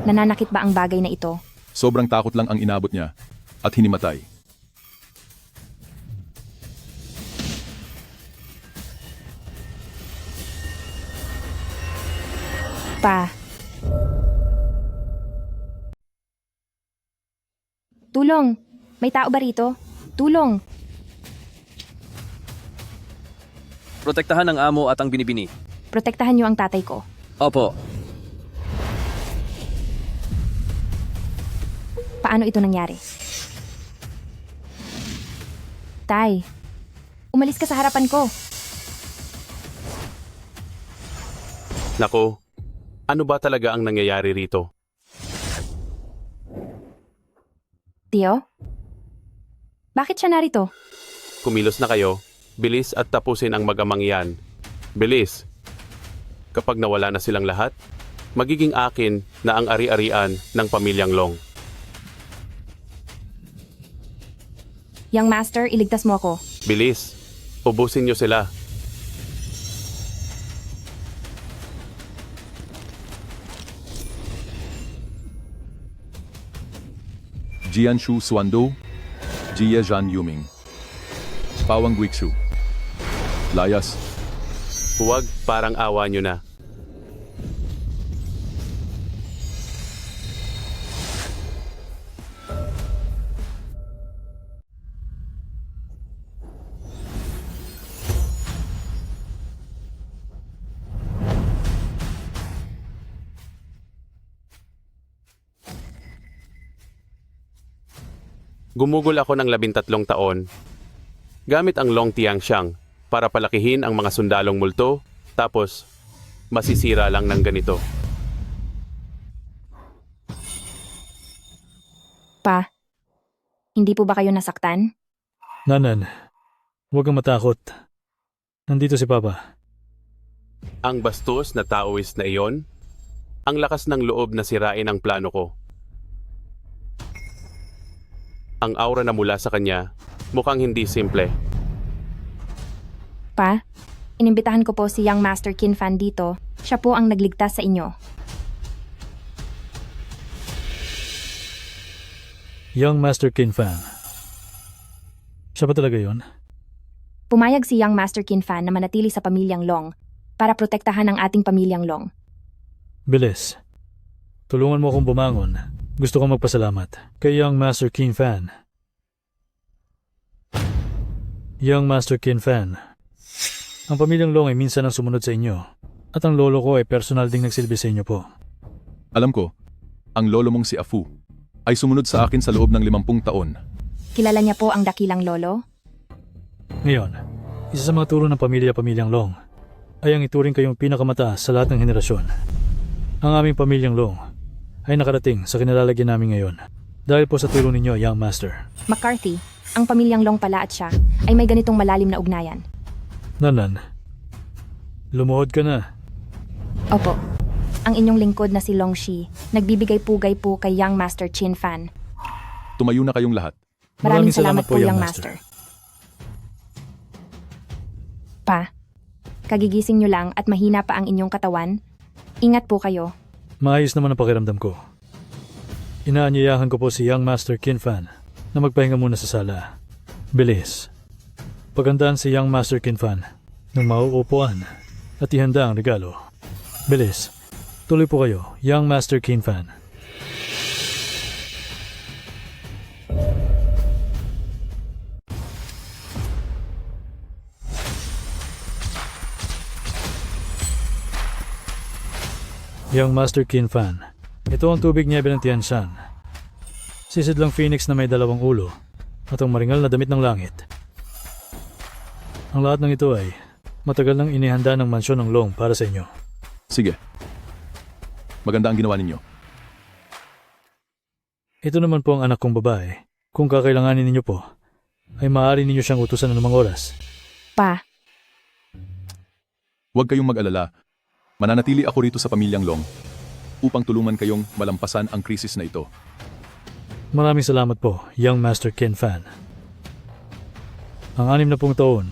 Nananakit ba ang bagay na ito? Sobrang takot lang ang inabot niya at hinimatay. Pa. Tulong! May tao ba rito? Tulong! Protektahan ang amo at ang binibini. Protektahan niyo ang tatay ko. Opo. Paano ito nangyari? Tay, umalis ka sa harapan ko. Nako, ano ba talaga ang nangyayari rito? Tio? Bakit siya narito? Kumilos na kayo, bilis at tapusin ang mag-amang yan. Bilis! Kapag nawala na silang lahat, magiging akin na ang ari-arian ng pamilyang Long. Young Master, iligtas mo ako. Bilis! Ubusin niyo sila. Jianshu Suando, Jia Zhan Yuming. Pawang Guixu. Layas. Huwag, parang awa niyo na. Gumugol ako ng 13 taon gamit ang Long Tiangxiang para palakihin ang mga sundalong multo, tapos masisira lang ng ganito. Pa, hindi po ba kayo nasaktan? Nanan, huwag kang matakot. Nandito si Papa. Ang bastos na taoist na iyon, ang lakas ng loob na sirain ang plano ko. Ang aura na mula sa kanya, mukhang hindi simple. Pa, inimbitahan ko po si Young Master Qin Fan dito. Siya po ang nagligtas sa inyo. Young Master Qin Fan. Siya ba talaga yun? Pumayag si Young Master Qin Fan na manatili sa pamilyang Long para protektahan ang ating pamilyang Long. Bilis. Tulungan mo akong bumangon. Gusto kong magpasalamat kay Young Master Qin Fan. Young Master Qin Fan. Ang pamilyang Long ay minsan ang sumunod sa inyo. At ang lolo ko ay personal ding nagsilbi sa inyo po. Alam ko, ang lolo mong si Afu ay sumunod sa akin sa loob ng 50 taon. Kilala niya po ang dakilang lolo? Ngayon, isa sa mga turo ng pamilyang Long ay ang ituring kayong pinakamataas sa lahat ng henerasyon. Ang aming pamilyang Long ay nakarating sa kinalalagyan namin ngayon dahil po sa tulong ninyo, Young Master. McCarthy, ang pamilyang Long pala at siya ay may ganitong malalim na ugnayan. Nanan, lumuhod ka na. Opo, ang inyong lingkod na si Long Shi, nagbibigay pugay po kay Young Master Qin Fan. Tumayo na kayong lahat. Maraming salamat po, Young Master. Pa, kagigising nyo lang at mahina pa ang inyong katawan. Ingat po kayo. Maayos naman ang pakiramdam ko. Inaanyayahan ko po si Young Master Qin Fan na magpahinga muna sa sala. Bilis. Pagandaan si Young Master Qin Fan ng mauupuan at ihanda ang regalo. Bilis. Tuloy po kayo, Young Master Qin Fan. Young Master Qin Fan. Ito ang tubig niebe ng Tianshan. Sisidlang phoenix na may 2 ulo at ang maringal na damit ng langit. Ang lahat ng ito ay matagal nang inihanda ng mansyon ng Long para sa inyo. Sige. Maganda ang ginawa ninyo. Ito naman po ang anak kong babae. Kung kakailanganin ninyo po, ay maaari ninyo siyang utusan ng mga oras. Pa. Huwag kayong mag-alala. Mananatili ako rito sa pamilyang Long upang tulungan kayong malampasan ang krisis na ito. Maraming salamat po, Young Master Qin Fan. Ang 60 taon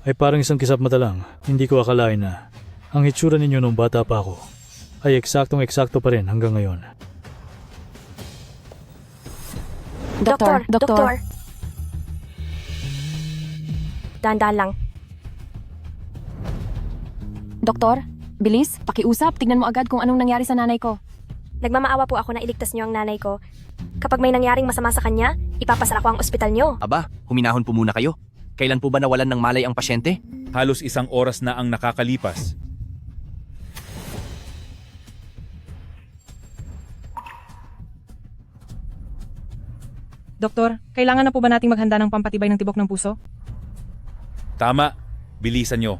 ay parang isang kisap mata lang. Hindi ko akalain na ang hitsura ninyo nung bata pa ako ay eksaktong-eksakto pa rin hanggang ngayon. Doktor. Dahan-dahan lang. Doktor, Bilis, pakiusap, tignan mo agad kung anong nangyari sa nanay ko. Nagmamaawa po ako na iligtas niyo ang nanay ko. Kapag may nangyaring masama sa kanya, ipapasara ko ang ospital niyo. Aba, huminahon po muna kayo. Kailan po ba nawalan ng malay ang pasyente? Halos 1 oras na ang nakakalipas. Doktor, kailangan na po ba nating maghanda ng pampatibay ng tibok ng puso? Tama, bilisan nyo.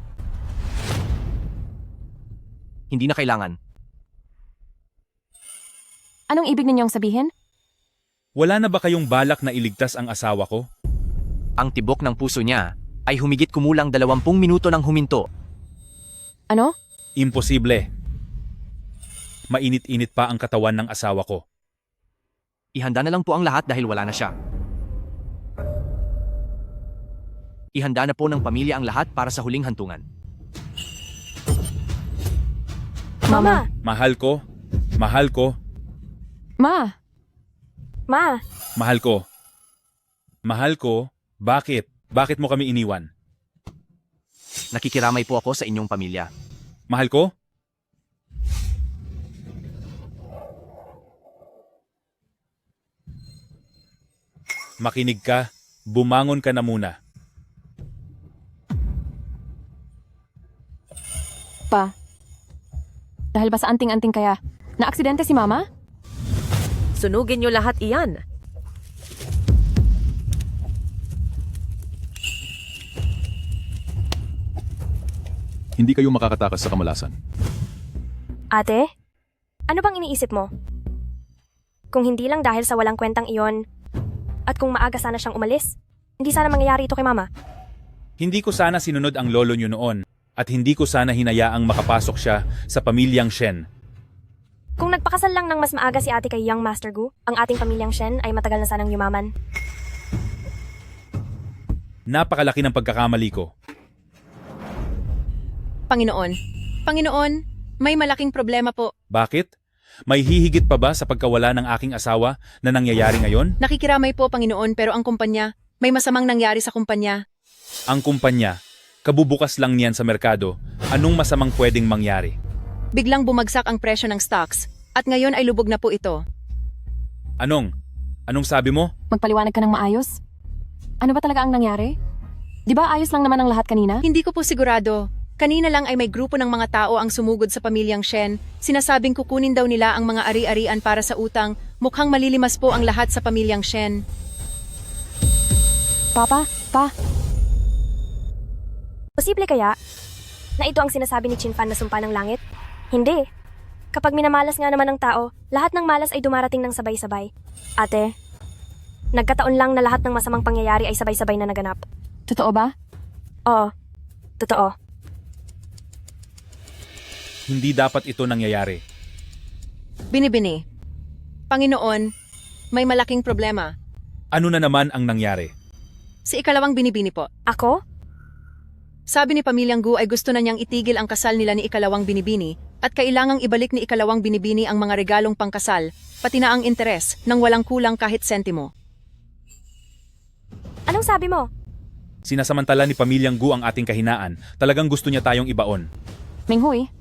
Hindi na kailangan. Anong ibig ninyong sabihin? Wala na ba kayong balak na iligtas ang asawa ko? Ang tibok ng puso niya ay humigit kumulang 20 minuto ng huminto. Ano? Imposible. Mainit-init pa ang katawan ng asawa ko. Ihanda na lang po ang lahat dahil wala na siya. Ihanda na po ng pamilya ang lahat para sa huling hantungan. Mama! Mahal ko. Mahal ko. Ma! Ma! Mahal ko. Mahal ko. Bakit? Bakit mo kami iniwan? Nakikiramay po ako sa inyong pamilya. Mahal ko? Makinig ka. Bumangon ka na muna. Pa. Dahil ba sa anting-anting kaya? Na-aksidente si Mama? Sunugin niyo lahat iyan. Hindi kayo makakatakas sa kamalasan. Ate? Ano bang iniisip mo? Kung hindi lang dahil sa walang kwentang iyon, at kung maaga sana siyang umalis, hindi sana mangyayari ito kay Mama. Hindi ko sana sinunod ang lolo niyo noon at hindi ko sana hinayaang makapasok siya sa pamilyang Shen. Kung nagpakasal lang ng mas maaga si ate kay Young Master Gu, ang ating pamilyang Shen ay matagal na sanang yumaman. Napakalaki ng pagkakamali ko. Panginoon, may malaking problema po. Bakit? May hihigit pa ba sa pagkawala ng aking asawa na nangyayari ngayon? Nakikiramay po, Panginoon, pero ang kumpanya, may masamang nangyari sa kumpanya. Ang kumpanya, kabubukas lang niyan sa merkado. Anong masamang pwedeng mangyari? Biglang bumagsak ang presyo ng stocks, at ngayon ay lubog na po ito. Anong? Anong sabi mo? Magpaliwanag ka ng maayos? Ano ba talaga ang nangyari? Di ba ayos lang naman ang lahat kanina? Hindi ko po sigurado. Kanina lang ay may grupo ng mga tao ang sumugod sa pamilyang Shen. Sinasabing kukunin daw nila ang mga ari-arian para sa utang. Mukhang malilimas po ang lahat sa pamilyang Shen. Papa? Pa? Posible kaya na ito ang sinasabi ni Chinfan na sumpa ng langit? Hindi. Kapag minamalas nga naman ng tao, lahat ng malas ay dumarating ng sabay-sabay. Ate, nagkataon lang na lahat ng masamang pangyayari ay sabay-sabay na naganap. Totoo ba? Oo, totoo. Hindi dapat ito nangyayari. Binibini. Panginoon, may malaking problema. Ano na naman ang nangyari? Si ikalawang binibini po. Ako? Sabi ni Pamilyang Gu ay gusto na niyang itigil ang kasal nila ni ikalawang binibini at kailangang ibalik ni ikalawang binibini ang mga regalong pangkasal, pati na ang interes, nang walang kulang kahit sentimo. Anong sabi mo? Sinasamantala ni Pamilyang Gu ang ating kahinaan. Talagang gusto niya tayong ibaon. Minghui,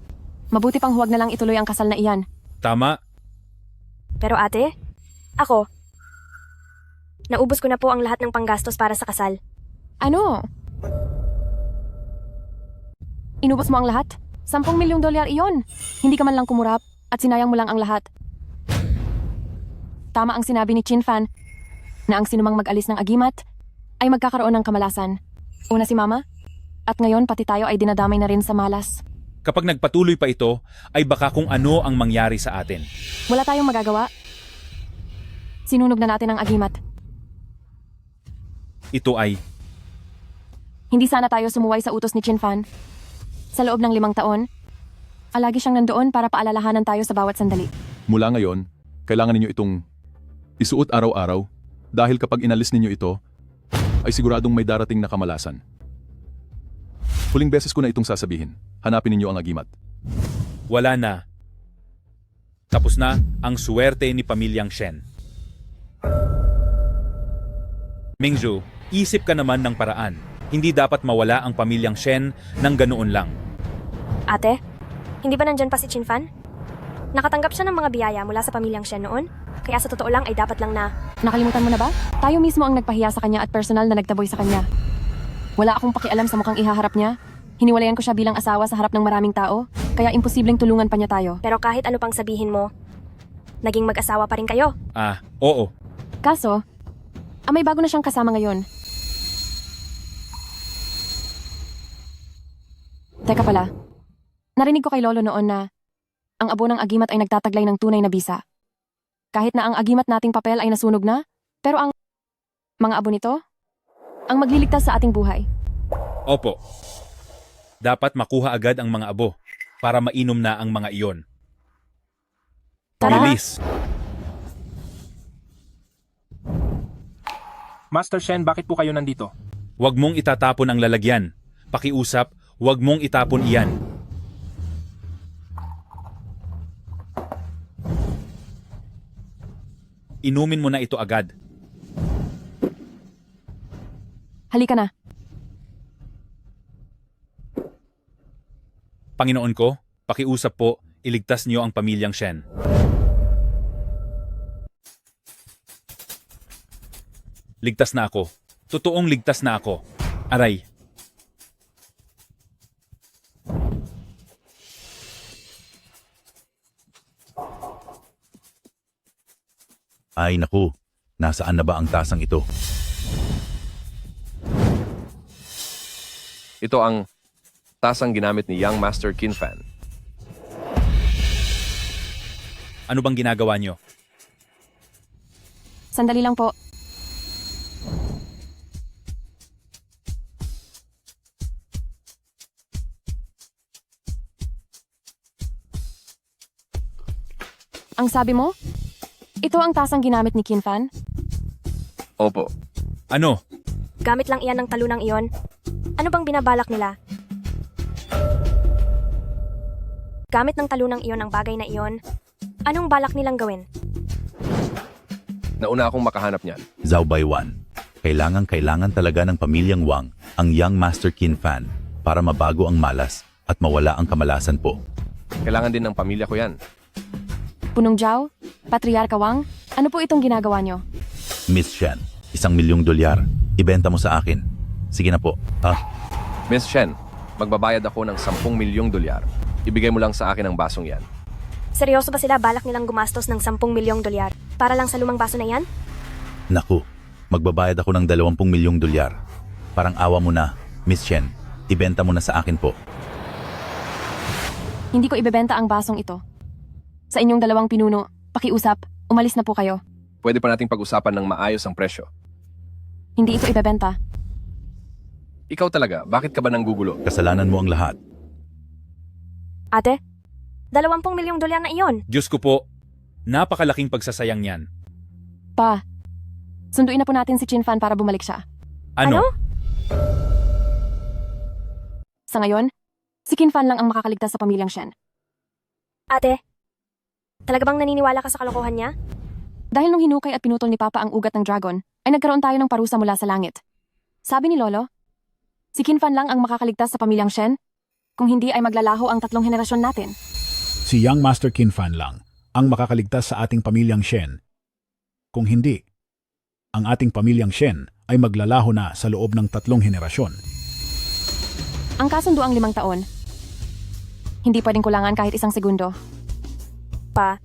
mabuti pang huwag na lang ituloy ang kasal na iyan. Tama. Pero ate, ako, naubos ko na po ang lahat ng panggastos para sa kasal. Ano? Inubos mo ang lahat? $10 milyong iyon. Hindi ka man lang kumurap at sinayang mo lang ang lahat. Tama ang sinabi ni Chinfan na ang sinumang mag-alis ng agimat ay magkakaroon ng kamalasan. Una si Mama, at ngayon pati tayo ay dinadamay na rin sa malas. Kapag nagpatuloy pa ito, ay baka kung ano ang mangyari sa atin. Wala tayong magagawa. Sinunog na natin ang agimat. Ito ay... Hindi sana tayo sumuway sa utos ni Chinfan. Sa loob ng 5 taon, alagi siyang nandoon para paalalahanan tayo sa bawat sandali. Mula ngayon, kailangan ninyo itong isuot araw-araw dahil kapag inalis ninyo ito, ay siguradong may darating na kamalasan. Huling beses ko na itong sasabihin. Hanapin ninyo ang agimat. Wala na. Tapos na ang suwerte ni Pamilyang Shen. Mingzhu, isip ka naman ng paraan. Hindi dapat mawala ang Pamilyang Shen ng ganoon lang. Ate, Hindi ba nandyan pa si Chinfan? Nakatanggap siya ng mga biyaya mula sa pamilyang Shen noon, kaya sa totoo lang ay dapat lang na... Nakalimutan mo na ba? Tayo mismo ang nagpahiya sa kanya at personal na nagtaboy sa kanya. Wala akong pakialam sa mukhang ihaharap niya. Hiniwalayan ko siya bilang asawa sa harap ng maraming tao, kaya imposibleng tulungan pa niya tayo. Pero kahit ano pang sabihin mo, naging mag-asawa pa rin kayo. Oo. Kaso, may bago na siyang kasama ngayon. Teka pala, narinig ko kay Lolo noon na ang abo ng agimat ay nagtataglay ng tunay na bisa. Kahit na ang agimat nating papel ay nasunog na, pero ang mga abo nito, ang magliligtas sa ating buhay. Opo. Dapat makuha agad ang mga abo para mainom na ang mga iyon. Tara! Bilis! Master Shen, bakit po kayo nandito? Huwag mong itatapon ang lalagyan. Pakiusap, huwag mong itapon iyan. Inumin mo na ito agad. Halika na. Panginoon ko, pakiusap po, iligtas niyo ang pamilyang Shen. Ligtas na ako. Totoong ligtas na ako. Aray. Ay naku, nasaan na ba ang tasang ito? Ito ang tasang ginamit ni Young Master Kinfan. Ano bang ginagawa niyo? Sandali lang po. Ang sabi mo? Ito ang tasang ginamit ni Kinfan? Opo. Ano? Gamit lang iyan ng talunang iyon. Ano bang binabalak nila? Gamit ng talunang iyon ang bagay na iyon. Anong balak nilang gawin? Nauna akong makahanap niyan. Zhao Baiwan, kailangan talaga ng pamilyang Wang ang Young Master Kinfan para mabago ang malas at mawala ang kamalasan po. Kailangan din ng pamilya ko yan. Punong Zhao? Patriarka Wang? Ano po itong ginagawa nyo? Miss Shen, $1,000,000. Ibenta mo sa akin. Sige na po. Miss Shen, magbabayad ako ng $10 milyong. Ibigay mo lang sa akin ang basong yan. Seryoso ba sila balak nilang gumastos ng $10 milyong para lang sa lumang baso na yan? Naku, magbabayad ako ng $20 milyong. Parang awa mo na, Miss Shen. Ibenta mo na sa akin po. Hindi ko ibebenta ang basong ito. Sa inyong dalawang pinuno, pakiusap, umalis na po kayo. Pwede pa nating pag-usapan ng maayos ang presyo. Hindi ito ibebenta. Ikaw talaga, bakit ka ba nanggugulo? Kasalanan mo ang lahat. Ate, $20 milyong na iyon. Diyos ko po, napakalaking pagsasayang niyan. Pa, sunduin na po natin si Chinfan para bumalik siya. Ano? Sa ngayon, si Kinfan lang ang makakaligtas sa pamilyang Shen. Ate, talaga bang naniniwala ka sa kalokohan niya? Dahil nung hinukay at pinutol ni Papa ang ugat ng dragon, ay nagkaroon tayo ng parusa mula sa langit. Sabi ni Lolo, si Kinfan lang ang makakaligtas sa pamilyang Shen, kung hindi ay maglalaho ang 3 henerasyon natin. Si Young Master Kinfan lang ang makakaligtas sa ating pamilyang Shen. Kung hindi, ang ating pamilyang Shen ay maglalaho na sa loob ng 3 henerasyon. Ang kasunduang 5 taon, hindi pwedeng kulangan kahit 1 segundo. Pa,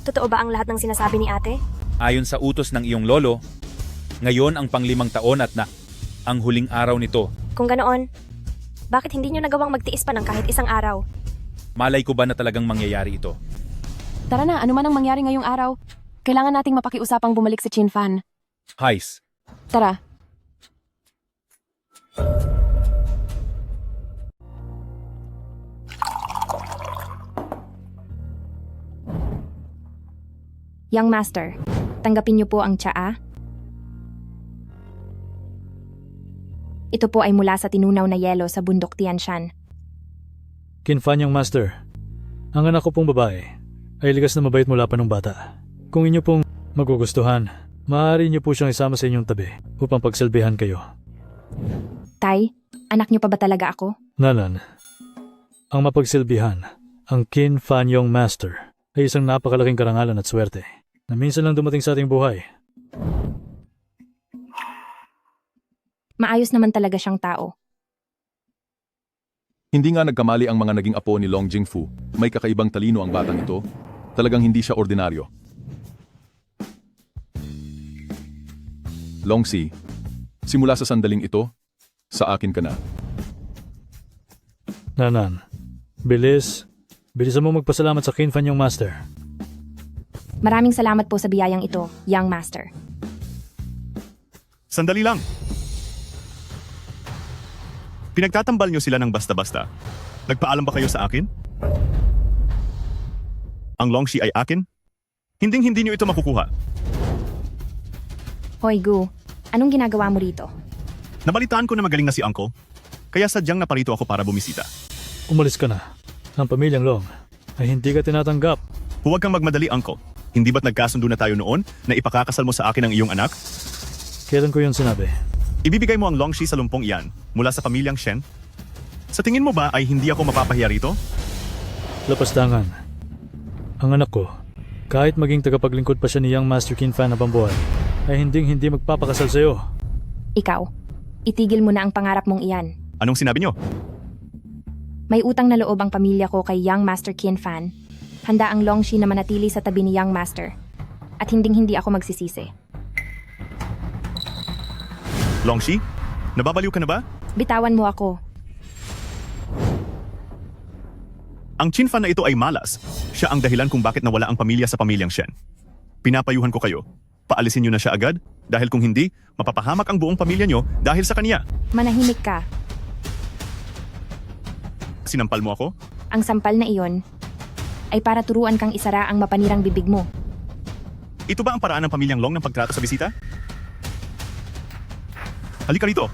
totoo ba ang lahat ng sinasabi ni ate? Ayon sa utos ng iyong lolo, ngayon ang pang-5 taon at ang huling araw nito. Kung ganoon, bakit hindi nyo nagawang magtiis pa ng kahit 1 araw? Malay ko ba na talagang mangyayari ito? Tara na, ano man ang mangyari ngayong araw, kailangan nating mapakiusapang bumalik si Chinfan. Heis. Tara. Young Master, tanggapin niyo po ang tsaa. Ito po ay mula sa tinunaw na yelo sa bundok Tianshan. Kinfan Young Master, ang anak ko pong babae ay ligas na mabait mula pa nung bata. Kung inyo pong magugustuhan, maaari niyo po siyang isama sa inyong tabi upang pagsilbihan kayo. Tay, anak niyo pa ba talaga ako? Nanan, Ang mapagsilbihan, ang Qin Fan Young Master, ay isang napakalaking karangalan at swerte na minsan lang dumating sa ating buhay. Maayos naman talaga siyang tao. Hindi nga nagkamali ang mga naging apo ni Long Jingfu. May kakaibang talino ang batang ito. Talagang hindi siya ordinaryo. Longxi, simula sa sandaling ito, sa akin ka na. Nanan, bilisan mo magpasalamat sa Qin Fan Young Master. Maraming salamat po sa biyayang ito, Young Master. Sandali lang. Pinagtatambal niyo sila ng basta-basta. Nagpaalam ba kayo sa akin? Ang Longxi ay akin? Hinding-hindi niyo ito makukuha. Hoy Gu, anong ginagawa mo rito? Nabalitaan ko na magaling na si Uncle, kaya sadyang naparito ako para bumisita. Umalis ka na. Ang pamilyang Long ay hindi ka tinatanggap. Huwag kang magmadali, Uncle. Hindi ba't nagkasundo na tayo noon na ipakakasal mo sa akin ang iyong anak? Kailan ko yun sinabi? Ibibigay mo ang Longxi sa lumpong iyan mula sa pamilyang Shen? Sa tingin mo ba ay hindi ako mapapahiya rito? Lapastangan. Ang anak ko, kahit maging tagapaglingkod pa siya ni Young Master Qin Fan na pambuhay, ay hindi magpapakasal sa'yo. Ikaw, itigil mo na ang pangarap mong iyan. Anong sinabi niyo? May utang na loob ang pamilya ko kay Young Master Qin Fan. Handa ang Longxi na manatili sa tabi ni Young Master. At hindi ako magsisisi. Longxi? Nababaliw ka na ba? Bitawan mo ako. Ang Qin Fan na ito ay malas. Siya ang dahilan kung bakit nawala ang pamilya sa pamilyang Shen. Pinapayuhan ko kayo. Paalisin niyo na siya agad dahil kung hindi, mapapahamak ang buong pamilya niyo dahil sa kanya. Manahimik ka. Sinampal mo ako? Ang sampal na iyon ay para turuan kang isara ang mapanirang bibig mo. Ito ba ang paraan ng pamilyang Long ng pagtrato sa bisita? Halika rito.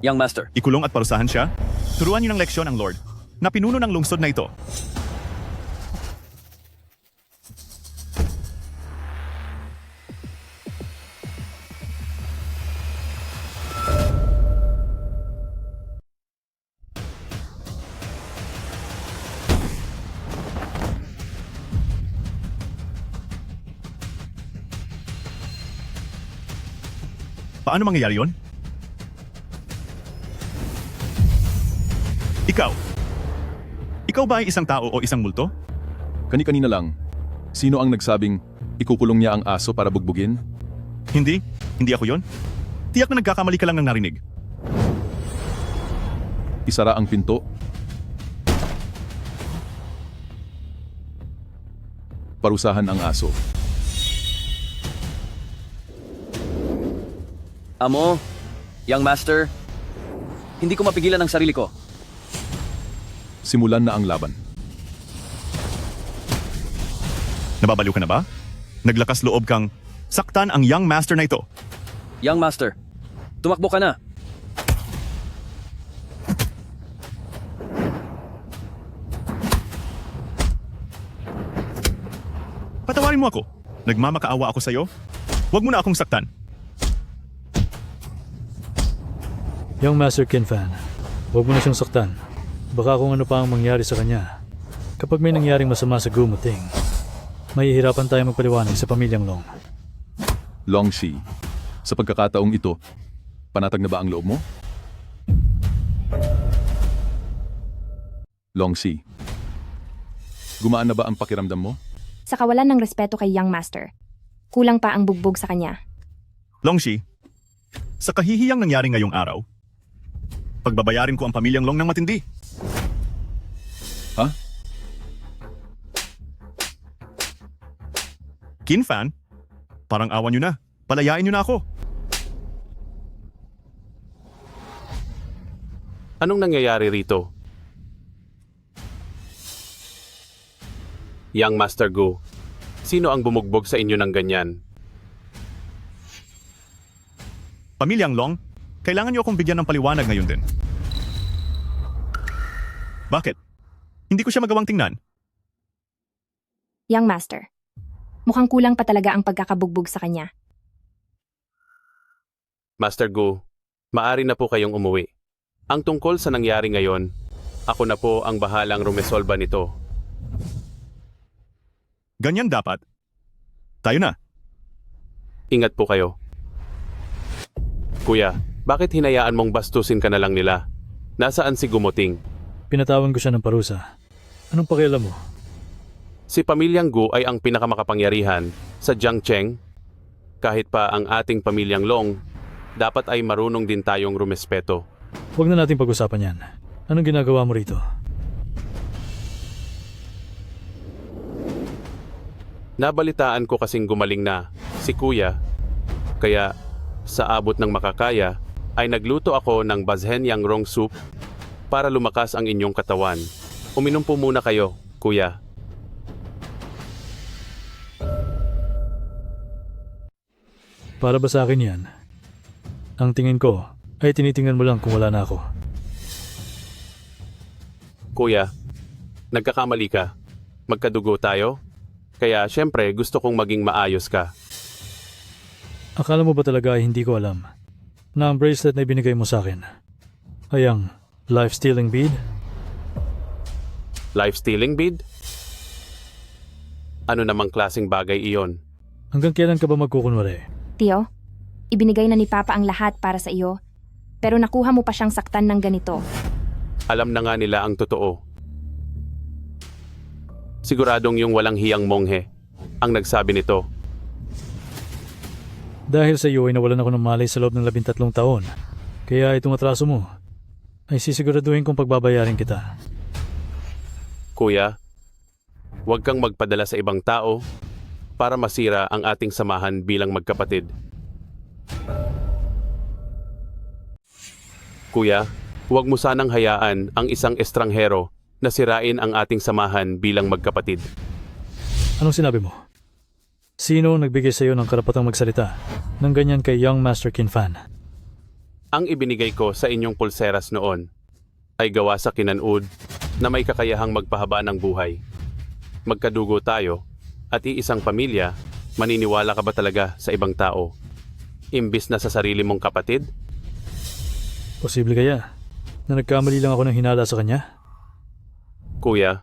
Young Master. Ikulong at parusahan siya. Turuan niyo ng leksyon ang Lord na pinuno ng lungsod na ito. Paano mangyayari yon? Ikaw ba ay isang tao o isang multo? Kani-kanina lang. Sino ang nagsabing ikukulong niya ang aso para bugbugin? Hindi ako yon. Tiyak na nagkakamali ka lang ng narinig. Isara ang pinto. Parusahan ang aso. Amo, Young Master, hindi ko mapigilan ang sarili ko. Simulan na ang laban. Nababaliw ka na ba? Naglakas loob kang saktan ang Young Master na ito. Young Master, tumakbo ka na. Patawarin mo ako. Nagmamakaawa ako sa'yo. Huwag mo na akong saktan. Young Master Qin Fan, huwag mo na siyang saktan. Baka kung ano pa ang mangyari sa kanya. Kapag may nangyaring masama sa Gumuting, mahihirapan tayo magpaliwanag sa pamilyang Long. Longxi, sa pagkakataong ito, panatag na ba ang loob mo? Longxi, gumaan na ba ang pakiramdam mo? Sa kawalan ng respeto kay Young Master, kulang pa ang bugbog sa kanya. Longxi, sa kahihiyang nangyari ngayong araw, pagbabayarin ko ang pamilyang Long ng matindi. Ha? Qin Fan, parang awan nyo na. Palayain nyo na ako. Anong nangyayari rito? Young Master Gu, sino ang bumugbog sa inyo ng ganyan? Pamilyang Long, kailangan nyo akong bigyan ng paliwanag ngayon din. Bakit? Hindi ko siya magawang tingnan. Young Master, mukhang kulang pa talaga ang pagkakabugbog sa kanya. Master Gu, maari na po kayong umuwi. Ang tungkol sa nangyari ngayon, Ako na po ang bahalang rumesolba nito. Ganyan dapat. Tayo na. Ingat po kayo. Kuya, bakit hinayaan mong bastusin ka na lang nila? Nasaan si Gumuting? Pinatawan ko siya ng parusa. Anong pakialam mo? Si Pamilyang Gu ay ang pinakamakapangyarihan sa Jiangcheng. Kahit pa ang ating Pamilyang Long, dapat ay marunong din tayong rumespeto. Huwag na natin pag-usapan yan. Anong ginagawa mo rito? Nabalitaan ko kasing gumaling na si Kuya. Kaya sa abot ng makakaya ay nagluto ako ng Bazhen Yangrong soup para lumakas ang inyong katawan. Uminom po muna kayo, Kuya. Para ba sa akin yan? Ang tingin ko ay tinitingnan mo lang kung wala na ako. Kuya, nagkakamali ka. Magkadugo tayo? Kaya syempre gusto kong maging maayos ka. Akala mo ba talaga ay hindi ko alam na ang bracelet na ibinigay mo sa akin ay ang life-stealing bead? Life-stealing bead? Ano namang klaseng bagay iyon? Hanggang kailan ka ba magkukunwari? Tio, ibinigay na ni Papa ang lahat para sa iyo, pero nakuha mo pa siyang saktan ng ganito. Alam na nga nila ang totoo. Siguradong yung walang hiyang monghe ang nagsabi nito. Dahil sa iyo ay nawalan ako ng malay sa loob ng 13 taon. Kaya itong atraso mo ay sisiguraduhin kong pagbabayarin kita. Kuya, huwag kang magpadala sa ibang tao para masira ang ating samahan bilang magkapatid. Kuya, huwag mo sanang hayaan ang isang estranghero na sirain ang ating samahan bilang magkapatid. Anong sinabi mo? Sino ang nagbigay sa iyo ng karapatang magsalita ng ganyan kay Young Master Qin Fan? Ang ibinigay ko sa inyong pulseras noon ay gawa sa kinanud na may kakayahang magpahaba ng buhay. Magkadugo tayo at iisang pamilya, maniniwala ka ba talaga sa ibang tao? Imbis na sa sarili mong kapatid? Posible kaya na nagkamali lang ako ng hinala sa kanya? Kuya,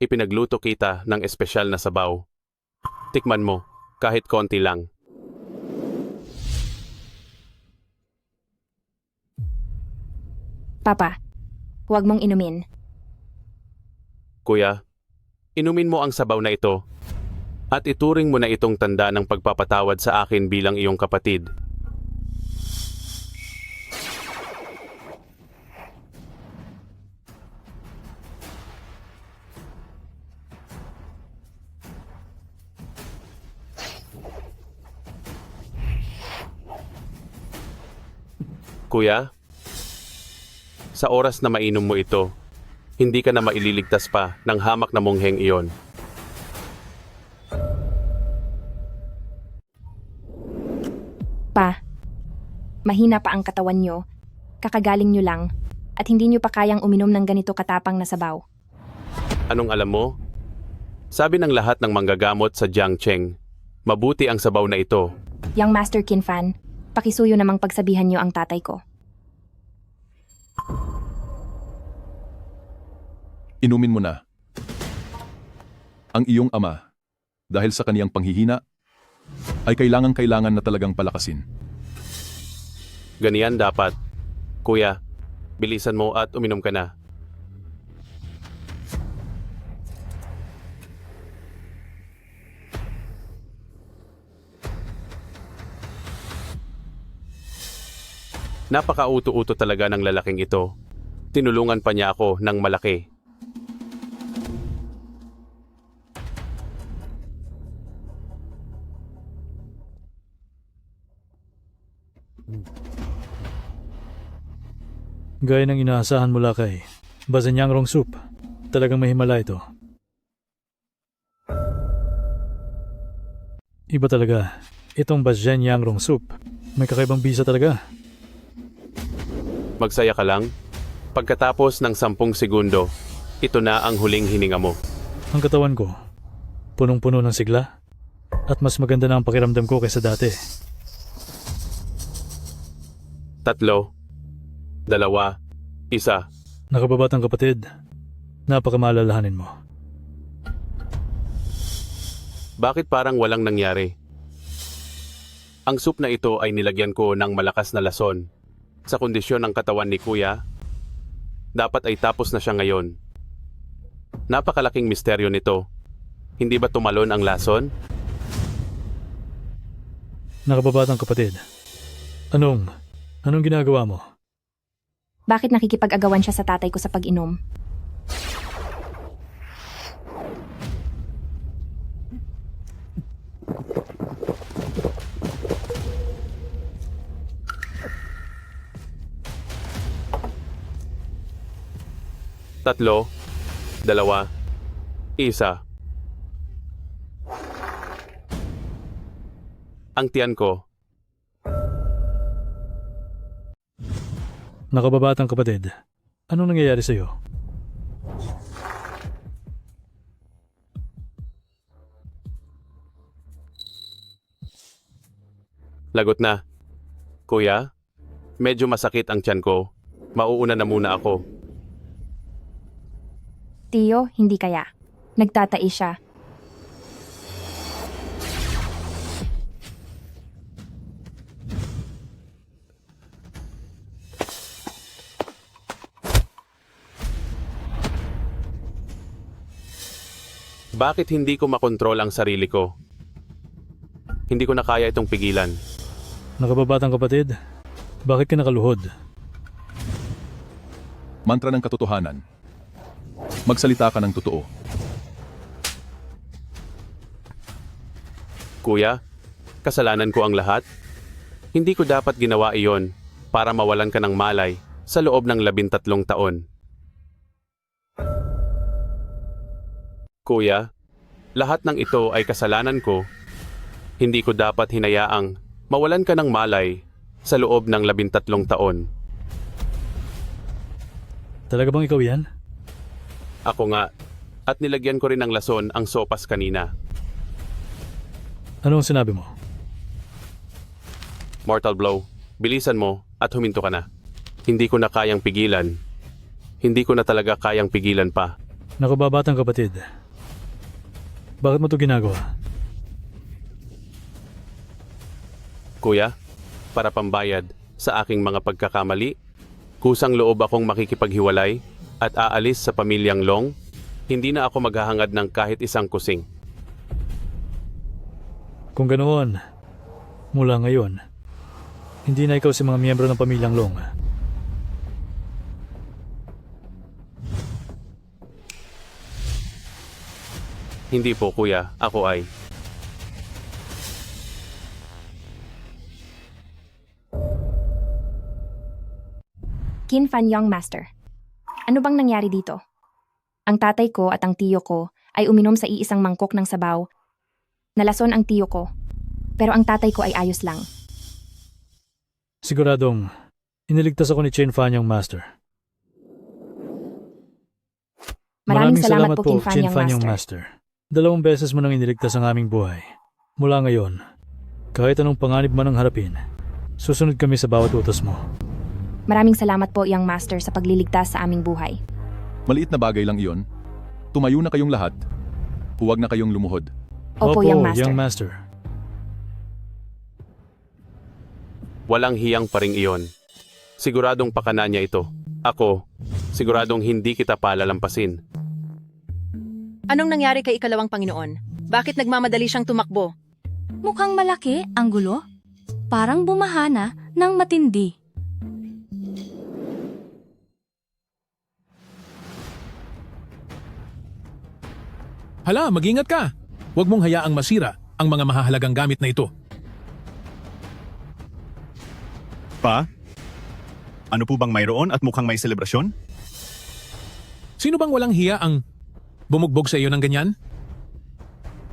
ipinagluto kita ng espesyal na sabaw. Tikman mo, kahit konti lang. Papa, huwag mong inumin. Kuya, inumin mo ang sabaw na ito at ituring mo na itong tanda ng pagpapatawad sa akin bilang iyong kapatid. Kuya, sa oras na mainom mo ito, hindi ka na maililigtas pa ng hamak na mongheng iyon. Pa, mahina pa ang katawan nyo, kakagaling nyo lang, at hindi nyo pa kayang uminom ng ganito katapang na sabaw. Anong alam mo? Sabi ng lahat ng manggagamot sa Jiangcheng, mabuti ang sabaw na ito. Young Master Qin Fan, pakisuyo namang pagsabihan nyo ang tatay ko. Inumin mo na. Ang iyong ama, dahil sa kaniyang panghihina, ay kailangan na talagang palakasin. Ganiyan dapat. Kuya, bilisan mo at uminom ka na. Napaka-uto-uto talaga ng lalaking ito. Tinulungan pa niya ako ng malaki. Gaya ng inaasahan mula kay Bazhen Yangrong soup, talagang mahimala ito. Iba talaga, itong Bazhen Yangrong soup, may kakaibang bisa talaga. Magsaya ka lang. Pagkatapos ng 10 segundo, ito na ang huling hininga mo. Ang katawan ko, punong-puno ng sigla, at mas maganda na ang pakiramdam ko kaysa dati. 3, 2, 1. Nakababatang kapatid, napakamalalahanin mo. Bakit parang walang nangyari? Ang soup na ito ay nilagyan ko ng malakas na lason. Sa kondisyon ng katawan ni Kuya, dapat ay tapos na siya ngayon. Napakalaking misteryo nito. Hindi ba tumalon ang lason? Nakababatang kapatid, anong ginagawa mo? Bakit nakikipag-agawan siya sa tatay ko sa pag-inom? Tatlo, 2, 1. Ang tiyan ko. Nakababatang kapatid, anong nangyayari sa'yo? Lagot na. Kuya, medyo masakit ang tiyan ko. Mauuna na muna ako. Tiyo, hindi kaya. Nagtatai siya. Bakit hindi ko makontrol ang sarili ko? Hindi ko na kaya itong pigilan. Nakababatang kapatid, bakit ka nakaluhod? Mantra ng katotohanan. Magsalita ka ng totoo. Kuya, kasalanan ko ang lahat? Hindi ko dapat ginawa iyon para mawalan ka ng malay sa loob ng 13 taon. Kuya, lahat ng ito ay kasalanan ko. Hindi ko dapat hinayaang mawalan ka ng malay sa loob ng 13 taon. Talaga bang ikaw yan? Ako nga, at nilagyan ko rin ng lason ang sopas kanina. Anong sinabi mo? Mortal blow, bilisan mo at huminto ka na. Hindi ko na kayang pigilan. Hindi ko na talaga kayang pigilan pa. Nakababatang kapatid, bakit mo ito ginagawa? Kuya, para pambayad sa aking mga pagkakamali, kusang loob akong makikipaghiwalay at aalis sa pamilyang Long. Hindi na ako maghahangad ng kahit isang kusing. Kung ganoon, mula ngayon, hindi na ikaw si mga miyembro ng pamilyang Long. Hindi po kuya, ako ay. Kinfan Young Master. Ano bang nangyari dito? Ang tatay ko at ang tiyo ko ay uminom sa iisang mangkok ng sabaw. Nalason ang tiyo ko, pero ang tatay ko ay ayos lang. Siguradong, iniligtas ako ni Chen Fan Young Master. Maraming salamat po, Chen Fan Young Master. 2 beses mo nang iniligtas ang aming buhay. Mula ngayon, kahit anong panganib man ang harapin, susunod kami sa bawat utos mo. Maraming salamat po, Young Master, sa pagliligtas sa aming buhay. Maliit na bagay lang iyon. Tumayo na kayong lahat. Huwag na kayong lumuhod. Opo, Young Master. Young Master. Walang hiyang pa ring iyon. Siguradong pakana niya ito. Ako, siguradong hindi kita palalampasin. Anong nangyari kay ikalawang Panginoon? Bakit nagmamadali siyang tumakbo? Mukhang malaki ang gulo. Parang bumahana ng matindi. Hala, mag-ingat ka. Huwag mong hayaang masira ang mga mahahalagang gamit na ito. Pa? Ano po bang mayroon at mukhang may selebrasyon? Sino bang walang hiya ang bumugbog sa iyo ng ganyan?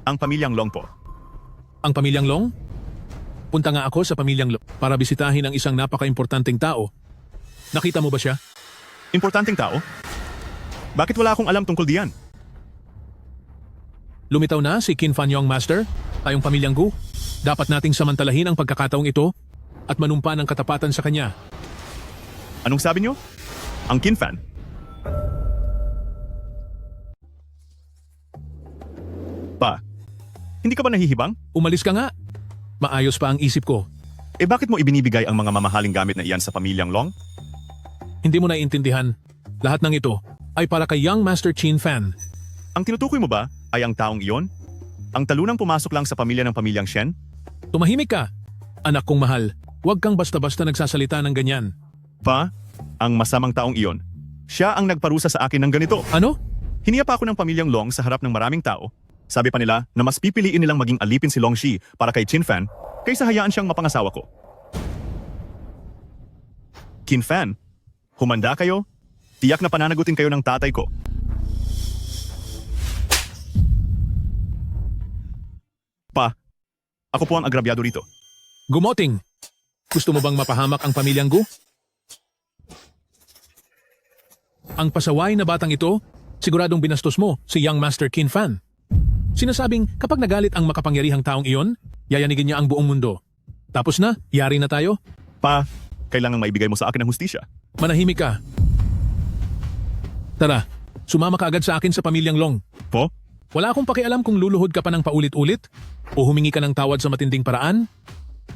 Ang pamilyang Long po. Ang pamilyang Long? Punta nga ako sa pamilyang Long para bisitahin ang isang napaka-importanteng tao. Nakita mo ba siya? Importanteng tao? Bakit wala akong alam tungkol diyan? Lumitaw na si Kinfan Young Master, tayong pamilyang Gu. Dapat nating samantalahin ang pagkakataong ito at manumpa ng katapatan sa kanya. Anong sabi niyo? Ang Kinfan? Pa, hindi ka ba nahihibang? Umalis ka nga. Maayos pa ang isip ko. Eh bakit mo ibinibigay ang mga mamahaling gamit na iyan sa pamilyang Long? Hindi mo naiintindihan. Lahat ng ito ay para kay Young Master Qin Fan. Ang tinutukoy mo ba ay ang taong iyon? Ang talunang pumasok lang sa pamilya ng pamilyang Shen? Tumahimik ka. Anak kong mahal, huwag kang basta-basta nagsasalita ng ganyan. Pa, ang masamang taong iyon, siya ang nagparusa sa akin ng ganito. Ano? Hiniyap ako ng pamilyang Long sa harap ng maraming tao. Sabi pa nila na mas pipiliin nilang maging alipin si Long Shi para kay Qin Fan kaysa hayaan siyang mapangasawa ko. Qin Fan, humanda kayo? Tiyak na pananagutin kayo ng tatay ko. Pa, ako po ang agrabyado rito. Gumoting. Gusto mo bang mapahamak ang pamilyang Gu? Ang pasaway na batang ito, siguradong binastos mo si Young Master Qin Fan. Sinasabing kapag nagalit ang makapangyarihang taong iyon, yayanigin niya ang buong mundo. Tapos na, yari na tayo. Pa, kailangang maibigay mo sa akin ang hustisya. Manahimik ka. Tara, sumama ka agad sa akin sa pamilyang Long. Po? Wala akong pakialam kung luluhod ka pa ng paulit-ulit o humingi ka ng tawad sa matinding paraan.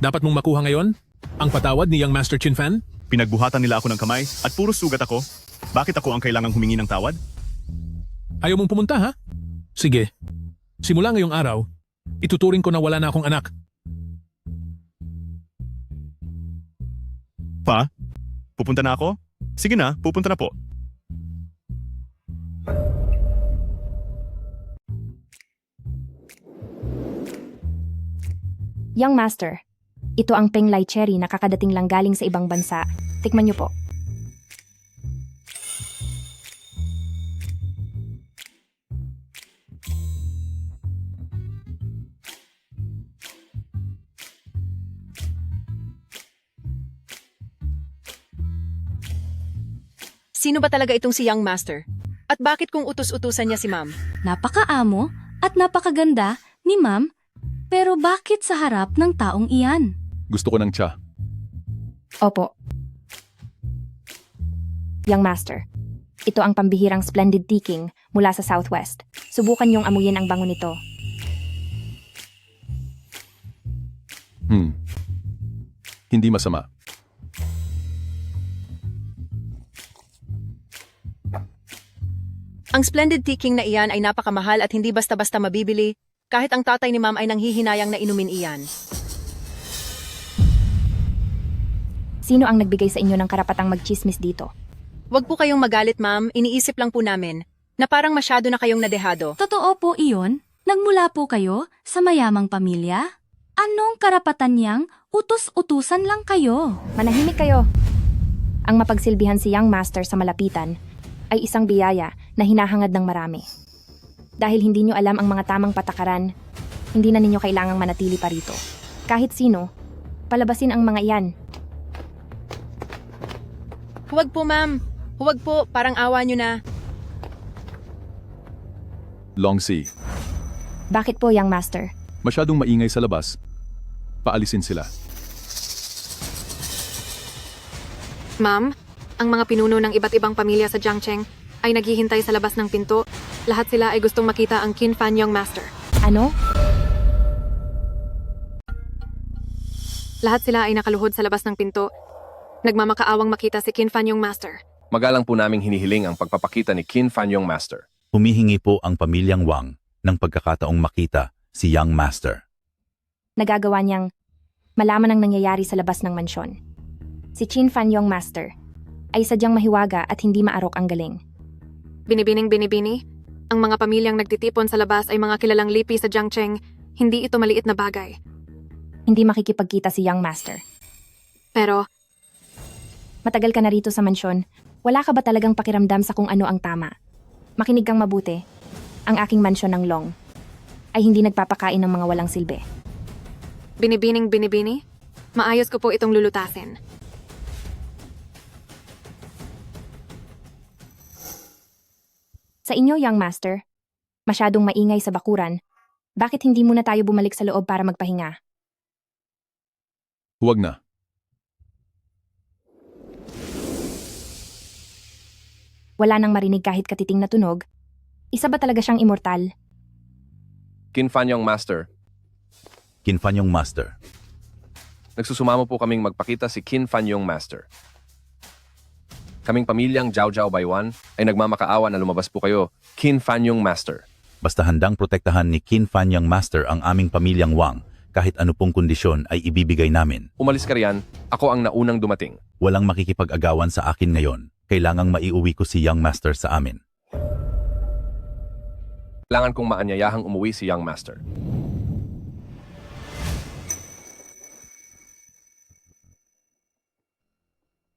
Dapat mong makuha ngayon ang patawad ni Young Master Qin Fan. Pinagbuhatan nila ako ng kamay at puro sugat ako. Bakit ako ang kailangang humingi ng tawad? Ayaw mong pumunta, ha? Sige. Simula ngayong araw, ituturing ko na wala na akong anak. Pa, pupunta na ako? Sige na, pupunta na po. Young Master, ito ang Penglai Cherry na kakadating lang galing sa ibang bansa. Tikman niyo po. Sino ba talaga itong si Young Master? At bakit kung utos-utusan niya si Ma'am? Napakaamo at napakaganda ni Ma'am, pero bakit sa harap ng taong iyan? Gusto ko ng tsa. Opo. Young Master, ito ang pambihirang Splendid Tea King mula sa Southwest. Subukan niyong amuyin ang bango nito. Hindi masama. Ang Splendid Tea King na iyan ay napakamahal at hindi basta-basta mabibili, kahit ang tatay ni Ma'am ay nanghihinayang na inumin iyan. Sino ang nagbigay sa inyo ng karapatang magchismis dito? Huwag po kayong magalit, Ma'am. Iniisip lang po namin na parang masyado na kayong nadehado. Totoo po iyon? Nagmula po kayo sa mayamang pamilya? Anong karapatan niyang utos-utusan lang kayo? Manahimik kayo. Ang mapagsilbihan si Young Master sa malapitan ay isang biyaya na hinahangad ng marami. Dahil hindi nyo alam ang mga tamang patakaran, hindi na ninyo kailangang manatili pa rito. Kahit sino, palabasin ang mga iyan. Huwag po, Ma'am. Huwag po, parang awa nyo na. Long Si, Bakit po, Young Master? masyadong maingay sa labas. Paalisin sila. Ma'am, ang mga pinuno ng iba't ibang pamilya sa Jiangcheng ay naghihintay sa labas ng pinto. Lahat sila ay gustong makita ang Qin Fan Young Master. Ano? Lahat sila ay nakaluhod sa labas ng pinto. Nagmamakaawang makita si Qin Fan Young Master. Magalang po naming hinihiling ang pagpapakita ni Qin Fan Young Master. Humihingi po ang pamilyang Wang ng pagkakataong makita si Young Master. Nagagawa niyang malaman ang nangyayari sa labas ng mansyon. Si Qin Fan Young Master ay sadyang mahiwaga at hindi maarok ang galing. Binibining binibini, ang mga pamilyang nagtitipon sa labas ay mga kilalang lipi sa Jiangcheng. Hindi ito maliit na bagay. Hindi makikipagkita si Young Master. Pero, matagal ka na rito sa mansyon, wala ka ba talagang pakiramdam sa kung ano ang tama? Makinig kang mabuti. Ang aking mansyon ng Long ay hindi nagpapakain ng mga walang silbi. binibining binibini, maayos ko po itong lulutasin. Sa inyo, Young Master, masyadong maingay sa bakuran, bakit hindi muna tayo bumalik sa loob para magpahinga? Huwag na. Wala nang marinig kahit katiting na tunog. Isa ba talaga siyang immortal? Qin Fan Young Master, Qin Fan Young Master. nagsusumamo po kaming magpakita si Qin Fan Young Master. Kaming pamilyang Jiao Jiao Baiwan ay nagmamakaawa na lumabas po kayo, Qin Fan Young Master. Basta handang protektahan ni Qin Fan Young Master ang aming pamilyang Wang, kahit ano pong kondisyon ay ibibigay namin. Umalis ka riyan, ako ang naunang dumating. Walang makikipag-agawan sa akin ngayon. Kailangang maiuwi ko si Young Master sa amin. Kailangan kong maanyayahang umuwi si Young Master.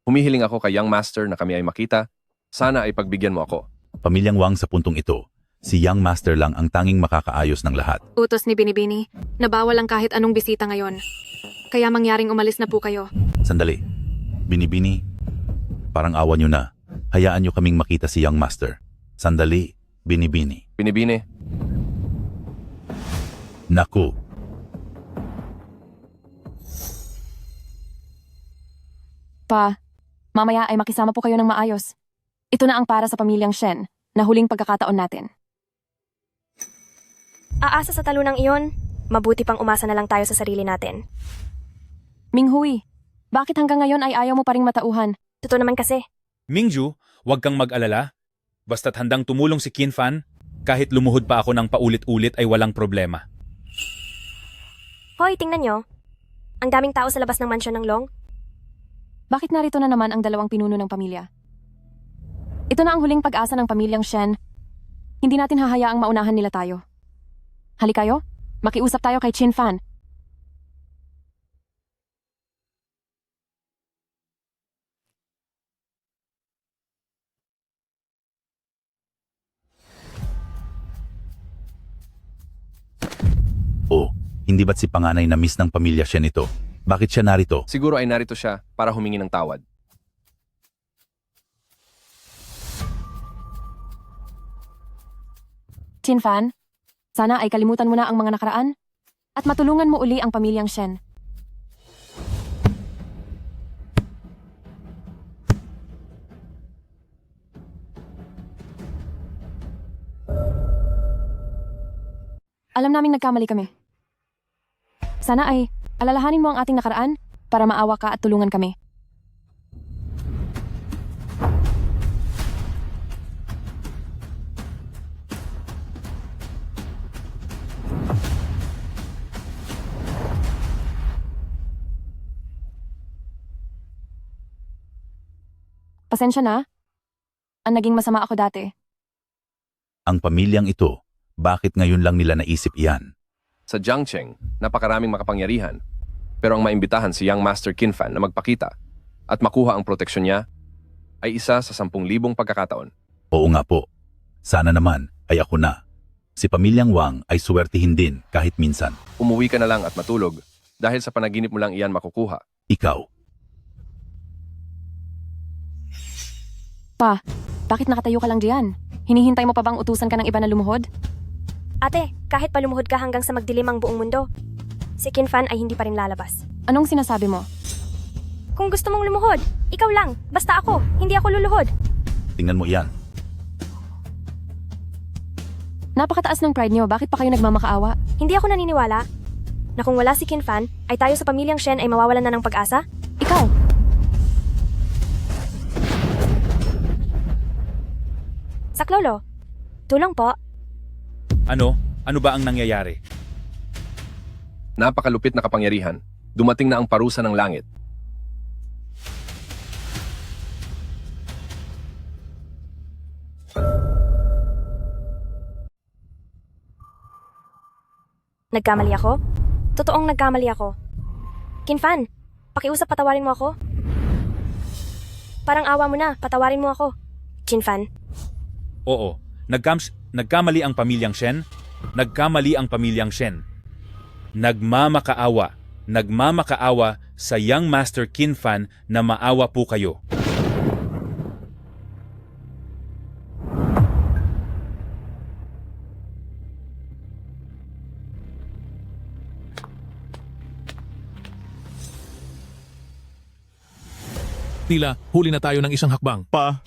Humihiling ako kay Young Master na kami ay makita. Sana ay pagbigyan mo ako. Pamilyang Wang sa puntong ito, si Young Master lang ang tanging makakaayos ng lahat. Utos ni Binibini na bawal ang kahit anong bisita ngayon. Kaya mangyaring umalis na po kayo. Sandali. Binibini, parang awa nyo na. Hayaan nyo kaming makita si Young Master. Sandali, Binibini. Binibini. Naku, Pa, mamaya ay makisama po kayo ng maayos. Ito na ang para sa pamilyang Shen na huling pagkakataon natin. Aasa sa talunang iyon, mabuti pang umasa na lang tayo sa sarili natin. Minghui, bakit hanggang ngayon ay ayaw mo pa ring matauhan? Totoo naman kasi. Mingju, huwag kang mag-alala. Basta't handang tumulong si Qin Fan, kahit lumuhod pa ako ng paulit-ulit ay walang problema. Hoy, tingnan nyo. Ang daming tao sa labas ng mansyon ng Long. Bakit narito na naman ang dalawang pinuno ng pamilya? Ito na ang huling pag-asa ng pamilyang Shen. Hindi natin hahayaang maunahan nila tayo. Halikayo, makiusap tayo kay Qin Fan. oh, hindi ba't si panganay na miss ng pamilya Shen ito? Bakit siya narito? Siguro ay narito siya para humingi ng tawad. Qin Fan, sana ay kalimutan mo na ang mga nakaraan at matulungan mo uli ang pamilyang Shen. Alam naming nagkamali kami. Sana ay alalahanin mo ang ating nakaraan para maawa ka at tulungan kami. Pasensya na. Ang naging masama ako dati. Ang pamilyang ito, bakit ngayon lang nila naisip iyan? Sa Jiangcheng, napakaraming makapangyarihan. Pero ang maimbitahan si Young Master Qin Fan na magpakita at makuha ang proteksyon niya ay isa sa 10,000 pagkakataon. Oo nga po. Sana naman ay ako na. Si pamilyang Wang ay suwertihin din kahit minsan. Umuwi ka na lang at matulog dahil sa panaginip mo lang iyan makukuha. Ikaw, Pa, bakit nakatayo ka lang diyan? Hinihintay mo pa bang utusan ka ng iba na lumuhod? Ate, kahit pa lumuhod ka hanggang sa magdilim ang buong mundo, si Qin Fan ay hindi pa rin lalabas. Anong sinasabi mo? Kung gusto mong lumuhod, ikaw lang. Basta ako, hindi ako luluhod. tingnan mo iyan. Napakataas ng pride niyo, bakit pa kayo nagmamakaawa? Hindi ako naniniwala na kung wala si Qin Fan, ay tayo sa pamilyang Shen ay mawawalan na ng pag-asa. Ikaw! Saklolo, tulong po. Ano? Ano ba ang nangyayari? Napakalupit na kapangyarihan. Dumating na ang parusa ng langit. Nagkamali ako? Totoong nagkamali ako. Qin Fan, pakiusap patawarin mo ako. Parang awa mo na, patawarin mo ako. Qin Fan. Oo, nagkamali ang pamilyang Shen. Nagkamali ang pamilyang Shen. Nagmamakaawa sa Young Master Qin Fan na maawa po kayo. Tila, huli na tayo ng isang hakbang. Pa,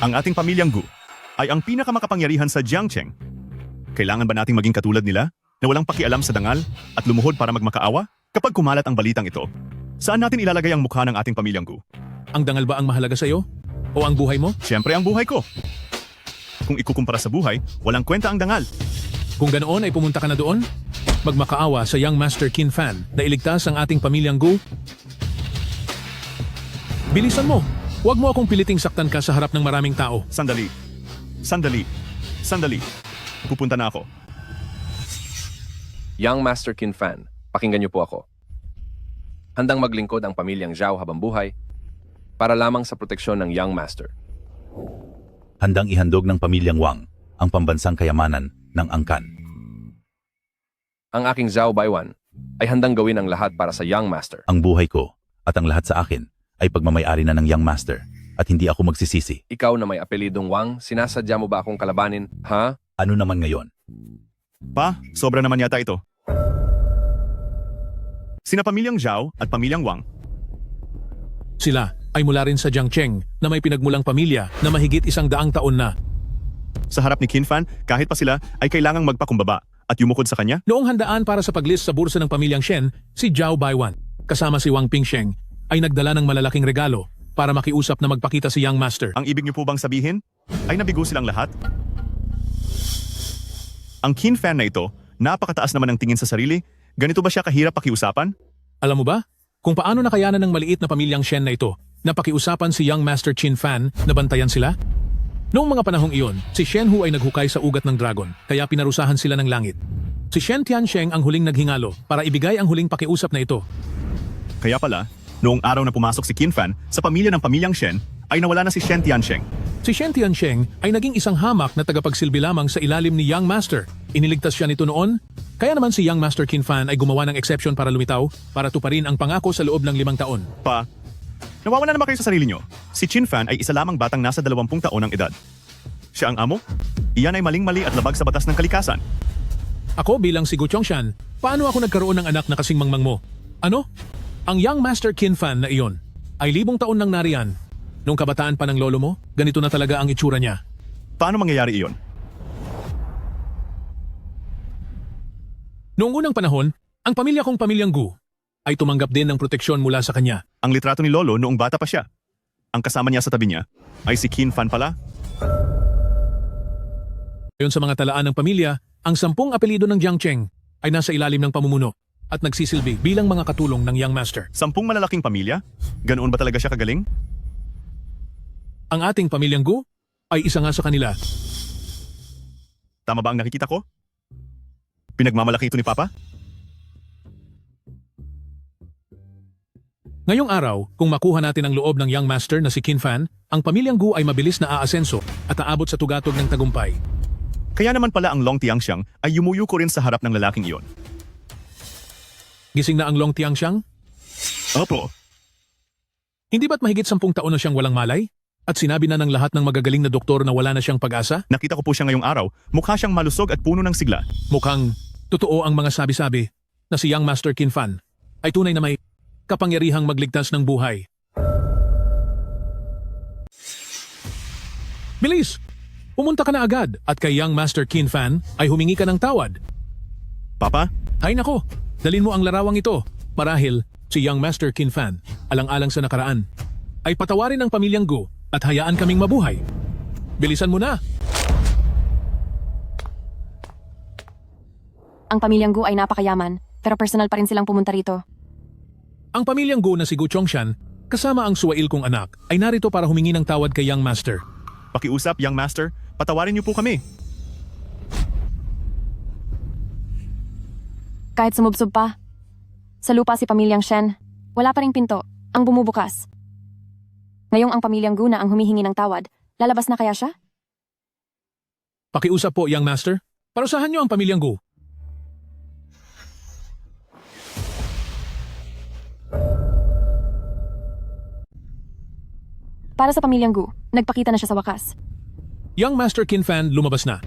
ang ating pamilyang Gu ay ang pinakamakapangyarihan sa Jiangcheng. Kailangan ba nating maging katulad nila? na walang pakialam sa dangal at lumuhod para magmakaawa? Kapag kumalat ang balitang ito, saan natin ilalagay ang mukha ng ating pamilyang Gu? Ang dangal ba ang mahalaga sa'yo? O ang buhay mo? Siyempre ang buhay ko. Kung ikukumpara sa buhay, walang kwenta ang dangal. Kung ganoon ay pumunta ka na doon, magmakaawa sa Young Master Qin Fan na iligtas ang ating pamilyang Gu. Bilisan mo! Huwag mo akong piliting saktan ka sa harap ng maraming tao. Sandali. Sandali. Sandali. Pupunta na ako. Young Master Qin Fan, pakinggan niyo po ako. Handang maglingkod ang pamilyang Zhao habang buhay para lamang sa proteksyon ng Young Master. Handang ihandog ng pamilyang Wang ang pambansang kayamanan ng angkan. Ang aking Zhao Baiwan ay handang gawin ang lahat para sa Young Master. Ang buhay ko at ang lahat sa akin ay pagmamayari na ng Young Master at hindi ako magsisisi. Ikaw na may apelidong Wang, sinasadya mo ba akong kalabanin, ha? Ano naman ngayon? Pa, sobra naman yata ito. Sina pamilyang Zhao at pamilyang Wang. Sila ay mula rin sa Jiangcheng na may pinagmulang pamilya na mahigit 100 taon na. Sa harap ni Qin Fan, kahit pa sila ay kailangang magpakumbaba at yumukod sa kanya? Noong handaan para sa paglist sa bursa ng pamilyang Shen, si Zhao Baiwan, kasama si Wang Pingsheng, ay nagdala ng malalaking regalo para makiusap na magpakita si Young Master. Ang ibig niyo po bang sabihin ay nabigo silang lahat? Ang Qin Fan na ito, napakataas naman ang tingin sa sarili. Ganito ba siya kahirap pakiusapan? Alam mo ba, kung paano nakayanan ng maliit na pamilyang Shen na ito na pakiusapan si Young Master Qin Fan na bantayan sila? Noong mga panahong iyon, si Shen Hu ay naghukay sa ugat ng dragon, kaya pinarusahan sila ng langit. Si Shen Tiansheng ang huling naghingalo para ibigay ang huling pakiusap na ito. Kaya pala, noong araw na pumasok si Qin Fan sa pamilya ng pamilyang Shen, ay nawala na si Shen Tiansheng. Si Shen Tiansheng ay naging isang hamak na tagapagsilbi lamang sa ilalim ni Young Master. Iniligtas siya nito noon. Kaya naman si Young Master Qin Fan ay gumawa ng exception para lumitaw para tuparin ang pangako sa loob ng 5 taon. Pa, nawawala naman kayo sa sarili nyo. Si Qin Fan ay isa lamang batang nasa 20 taon ng edad. Siya ang amo? Iyan ay maling-mali at labag sa batas ng kalikasan. Ako bilang si Gu Chongshan, paano ako nagkaroon ng anak na kasing mangmang mo? Ano? Ang Young Master Qin Fan na iyon ay 1000 taon nang nariyan. Nung kabataan pa ng lolo mo, ganito na talaga ang itsura niya. Paano mangyayari iyon? Noong unang panahon, ang pamilya kong pamilyang Gu ay tumanggap din ng proteksyon mula sa kanya. Ang litrato ni Lolo noong bata pa siya. Ang kasama niya sa tabi niya ay si Qin Fan pala. Ayon sa mga talaan ng pamilya, ang 10 apelyido ng Jiangcheng ay nasa ilalim ng pamumuno at nagsisilbi bilang mga katulong ng Young Master. 10 malalaking pamilya? Ganoon ba talaga siya kagaling? Ang ating pamilyang Gu ay isa nga sa kanila. Tama ba ang nakikita ko? Pinagmamalaki ito ni Papa? Ngayong araw, kung makuha natin ang loob ng Young Master na si Qin Fan, ang pamilyang Gu ay mabilis na aasenso at aabot sa tugatog ng tagumpay. Kaya naman pala ang Long Tiangxiang ay yumuyo ko rin sa harap ng lalaking iyon. Gising na ang Long Tiangxiang? Opo. Hindi ba't mahigit 10 taon na siyang walang malay? At sinabi na ng lahat ng magagaling na doktor na wala na siyang pag-asa? Nakita ko po siya ngayong araw. Mukha siyang malusog at puno ng sigla. Mukhang totoo ang mga sabi-sabi na si Young Master Qin Fan ay tunay na may kapangyarihang magligtas ng buhay. Bilis! Pumunta ka na agad at kay Young Master Qin Fan ay humingi ka ng tawad. Papa? Ay nako, dalin mo ang larawang ito. Marahil si Young Master Qin Fan, alang-alang sa nakaraan, ay patawarin ang pamilyang Gu at hayaan kaming mabuhay. Bilisan mo na! Ang pamilyang Gu ay napakayaman, pero personal pa rin silang pumunta rito. Ang pamilyang Gu na si Gu Chongshan, kasama ang suwail kong anak, ay narito para humingi ng tawad kay Young Master. Pakiusap, Young Master. Patawarin niyo po kami. Kahit sumubsob pa, sa lupa si pamilyang Shen, wala pa ring pinto, ang bumubukas. Ngayong ang pamilyang Gu na ang humihingi ng tawad, lalabas na kaya siya? Pakiusap po, Young Master. Parusahan niyo ang pamilyang Gu. Para sa pamilyang Gu, nagpakita na siya sa wakas. Young Master Qin Fan lumabas na.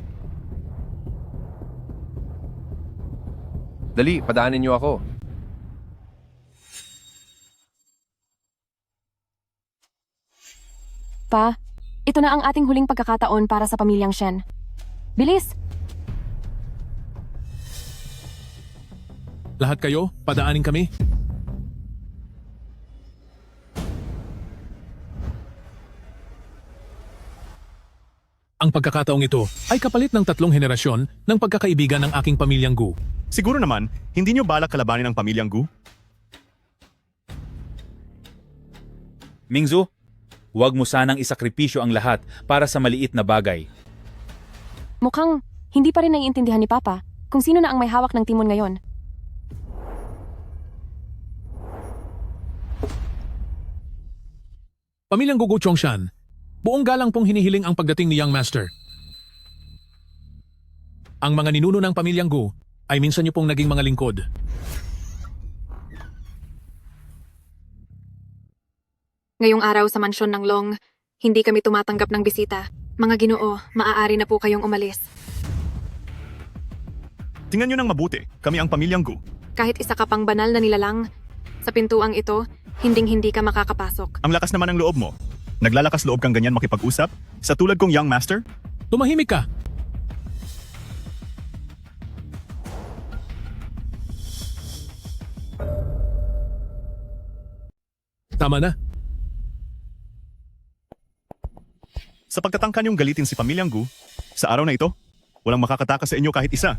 Dali, padaanin niyo ako. Pa, ito na ang ating huling pagkakataon para sa pamilyang Shen. Bilis! Lahat kayo, padaanin kami. Ang pagkakataong ito ay kapalit ng 3 henerasyon ng pagkakaibigan ng aking pamilyang Gu. Siguro naman, hindi nyo balak kalabanin ang pamilyang Gu? Mingzu, huwag mo sanang isakripisyo ang lahat para sa maliit na bagay. Mukhang hindi pa rin naiintindihan ni Papa kung sino na ang may hawak ng timon ngayon. Pamilyang Gugu Chongshan, buong galang pong hinihiling ang pagdating ni Young Master. Ang mga ninuno ng pamilyang Gu ay minsan niyo pong naging mga lingkod. Ngayong araw sa mansyon ng Long, hindi kami tumatanggap ng bisita. Mga Ginoo, maaari na po kayong umalis. Tingnan nyo ng mabuti, kami ang pamilyang Gu. Kahit isa ka pang banal na nilalang, sa pintuang ito, hinding-hindi ka makakapasok. Ang lakas naman ng loob mo. Naglalakas loob kang ganyan makipag-usap? Sa tulad kong Young Master? Tumahimik ka! Tama na. Sa pagtatangka niyong galitin si pamilyang Gu, sa araw na ito, walang makakatakas sa inyo kahit isa.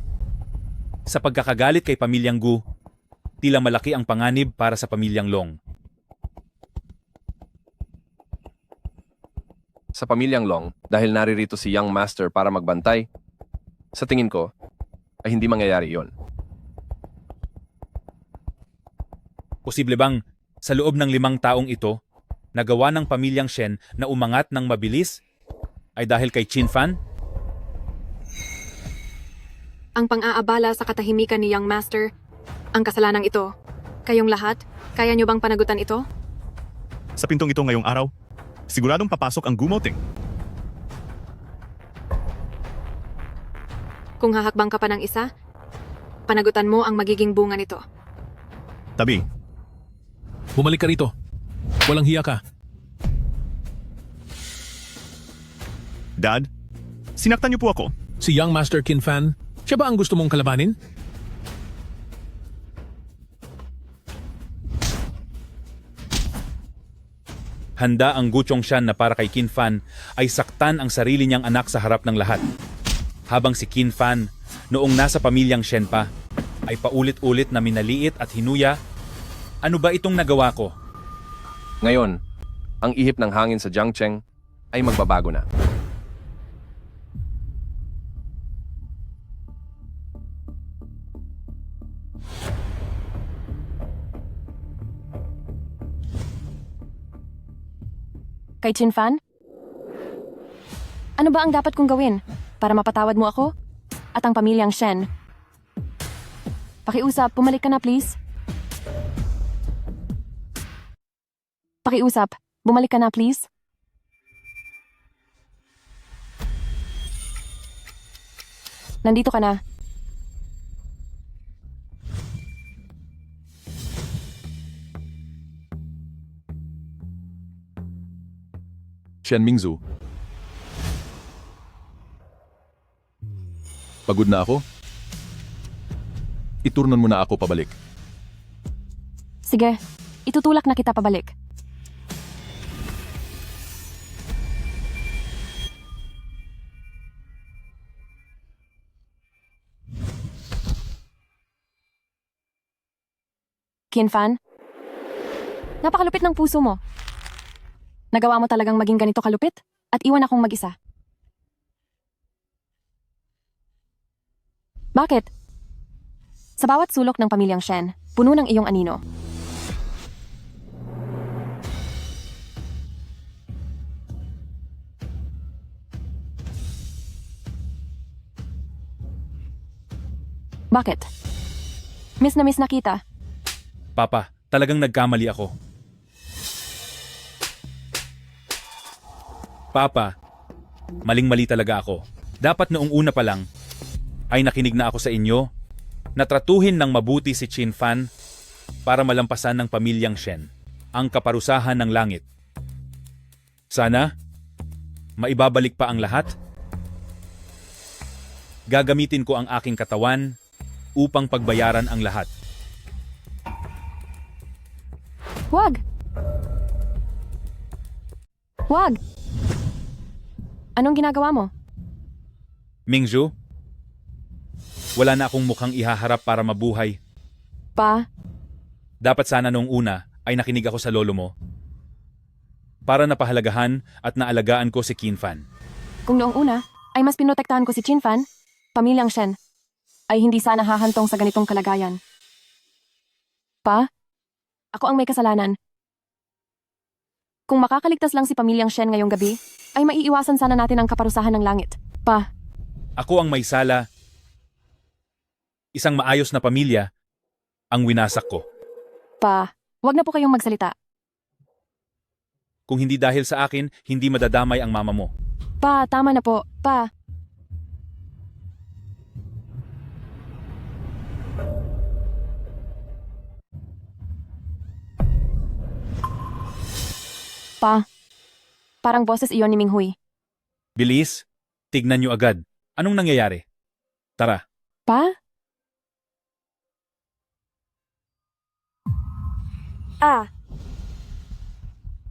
Sa pagkakagalit kay pamilyang Gu, tila malaki ang panganib para sa pamilyang Long. Sa pamilyang Long, dahil naririto si Young Master para magbantay, sa tingin ko, ay hindi mangyayari yon. Posible bang sa loob ng 5 taong ito, nagawa ng pamilyang Shen na umangat ng mabilis ay dahil kay Qin Fan? Ang pang-aabala sa katahimikan ni Young Master, ang kasalanang ito. Kayong lahat, kaya niyo bang panagutan ito? Sa pintong ito ngayong araw, siguradong papasok ang gumoting. Kung hahakbang ka pa ng isa, panagutan mo ang magiging bunga nito. Tabi, Bumalik ka rito. Walang hiya ka. Dad, sinaktan niyo po ako. Si Young Master Qin Fan, siya ba ang gusto mong kalabanin? Handa ang Gu Chongshan na para kay Qin Fan ay saktan ang sarili niyang anak sa harap ng lahat. Habang si Qin Fan, noong nasa pamilyang Shen pa, ay paulit-ulit na minaliit at hinuya, ano ba itong nagawa ko? Ngayon, ang ihip ng hangin sa Jiangcheng ay magbabago na. Kay Qin Fan? Ano ba ang dapat kong gawin para mapatawad mo ako at ang pamilyang Shen? Pakiusap, bumalik ka na please. Pakiusap, bumalik ka na please. Nandito ka na. Shen Mingzu. Pagod na ako? Iturnan mo na ako pabalik. Sige, itutulak na kita pabalik. Qin Fan, napakalupit ng puso mo. Nagawa mo talagang maging ganito kalupit at iwan akong mag-isa. Bakit? Sa bawat sulok ng pamilyang Shen, puno ng iyong anino. Bakit? Miss na kita. Papa, talagang nagkamali ako. Papa, maling-mali talaga ako. Dapat noong una pa lang, ay nakinig na ako sa inyo na tratuhin ng mabuti si Qin Fan para malampasan ng pamilyang Shen ang kaparusahan ng langit. Sana, maibabalik pa ang lahat. Gagamitin ko ang aking katawan upang pagbayaran ang lahat. Wag! Wag! Anong ginagawa mo? Mingzhu, wala na akong mukhang ihaharap para mabuhay. Pa, Dapat sana noong una ay nakinig ako sa lolo mo para napahalagahan at naalagaan ko si Qin Fan. kung noong una ay mas pinotektahan ko si Qin Fan, pamilyang Shen, ay hindi sana hahantong sa ganitong kalagayan. Pa, ako ang may kasalanan. Kung makakaligtas lang si pamilyang Shen ngayong gabi, ay maiiwasan sana natin ang kaparusahan ng langit. Pa, Ako ang may sala. Isang maayos na pamilya ang winasak ko. pa, wag na po kayong magsalita. Kung hindi dahil sa akin, hindi madadamay ang mama mo. Pa, tama na po. Pa, Pa, parang boses iyon ni Minghui. Bilis, tignan niyo agad. Anong nangyayari? Tara. Pa?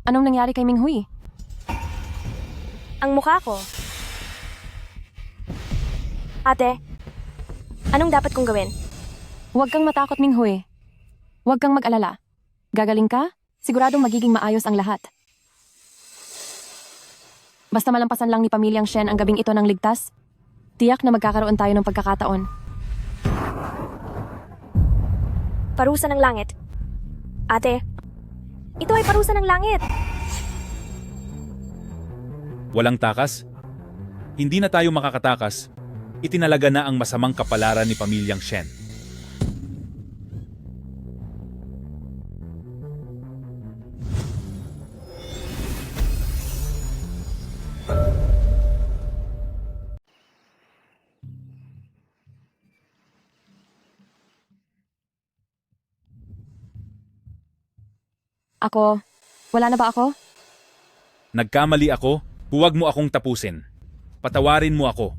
Anong nangyari kay Minghui? Ang mukha ko. Ate, anong dapat kong gawin? Huwag kang matakot, Minghui. Huwag kang mag-alala. Gagaling ka? Siguradong magiging maayos ang lahat. Basta malampasan lang ni pamilyang Shen ang gabing ito ng ligtas, tiyak na magkakaroon tayo ng pagkakataon. Parusa ng langit. Ate, ito ay parusa ng langit. Walang takas? Hindi na tayo makakatakas. Itinalaga na ang masamang kapalaran ni pamilyang Shen. Ako, wala na ba ako? Nagkamali ako, huwag mo akong tapusin. Patawarin mo ako.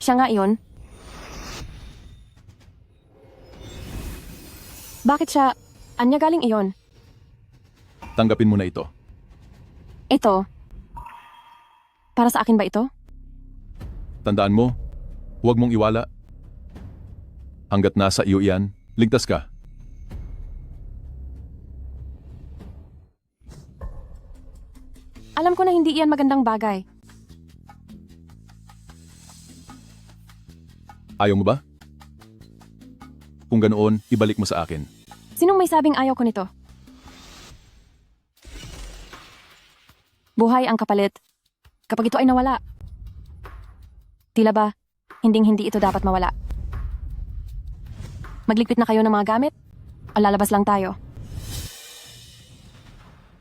Siya nga iyon. Bakit siya? Anya galing iyon? Tanggapin mo na ito. Ito. Para sa akin ba ito? Tandaan mo, huwag mong iwala. Hanggat nasa iyo iyan, ligtas ka. Alam ko na hindi iyan magandang bagay. Ayaw mo ba? Kung ganoon, ibalik mo sa akin. Sinong may sabing ayaw ko nito? Buhay ang kapalit. Kapag ito ay nawala. Tila ba, hinding-hindi ito dapat mawala. Magligpit na kayo ng mga gamit? O lalabas lang tayo?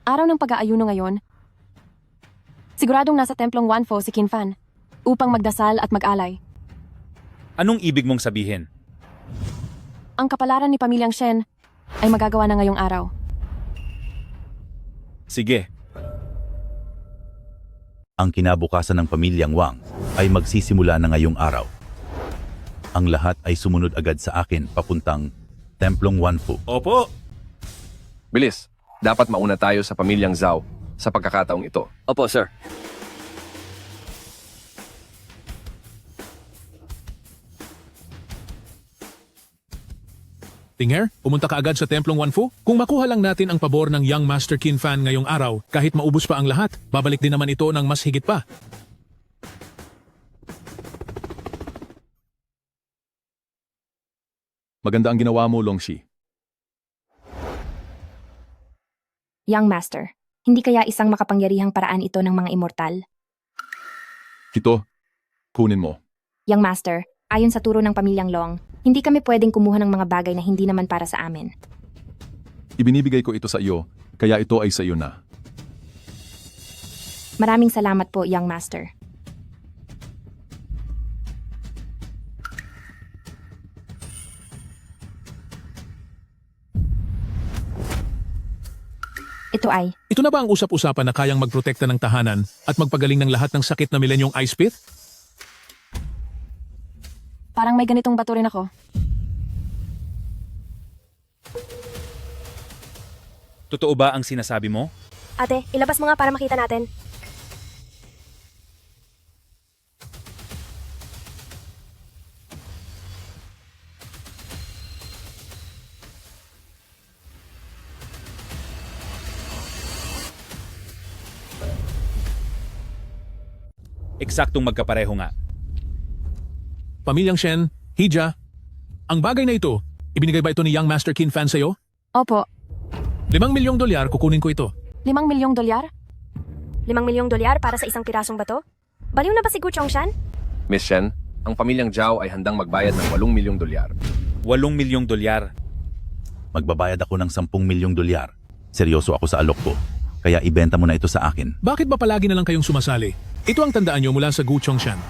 Araw ng pag-aayuno ngayon, siguradong nasa templong Wanfo si Qin Fan upang magdasal at mag-alay. Anong ibig mong sabihin? Ang kapalaran ni pamilyang Shen ay magagawa na ngayong araw. Sige. Ang kinabukasan ng pamilyang Wang ay magsisimula na ngayong araw. Ang lahat ay sumunod agad sa akin papuntang Templong Wanfu. Opo! Bilis, dapat mauna tayo sa pamilyang Zhao sa pagkakataong ito. Opo, sir. Tinger, pumunta ka agad sa Templong Wanfu? Kung makuha lang natin ang pabor ng Young Master Qin Fan ngayong araw, kahit maubos pa ang lahat, babalik din naman ito ng mas higit pa. Maganda ang ginawa mo, Longxi. Young Master, hindi kaya isang makapangyarihang paraan ito ng mga immortal? Kito, kunin mo. Young Master, ayon sa turo ng pamilyang Long, hindi kami pwedeng kumuha ng mga bagay na hindi naman para sa amin. Ibinibigay ko ito sa iyo, kaya ito ay sa iyo na. Maraming salamat po, Young Master. Ito ay, Ito na ba ang usap-usapan na kayang magprotekta ng tahanan at magpagaling ng lahat ng sakit na milenyong Ice Pit? Parang may ganitong bato rin ako. Totoo ba ang sinasabi mo? Ate, ilabas mo nga para makita natin. Eksaktong magkapareho nga. Pamilyang Shen, Hija, ang bagay na ito, ibinigay ba ito ni Young Master Qin Fan sa'yo? Opo, $5 milyong kukunin ko ito. $5 milyong? $5 milyong para sa isang pirasong bato? Baliw na ba si Gu Chongshan? Miss Shen, ang pamilyang Zhao ay handang magbayad ng $8 milyong. $8 milyong. Magbabayad ako ng $10 milyong. Seryoso ako sa alok ko. Kaya ibenta mo na ito sa akin. Bakit ba palagi na lang kayong sumasali? Ito ang tandaan nyo mula sa Gu Chongshan.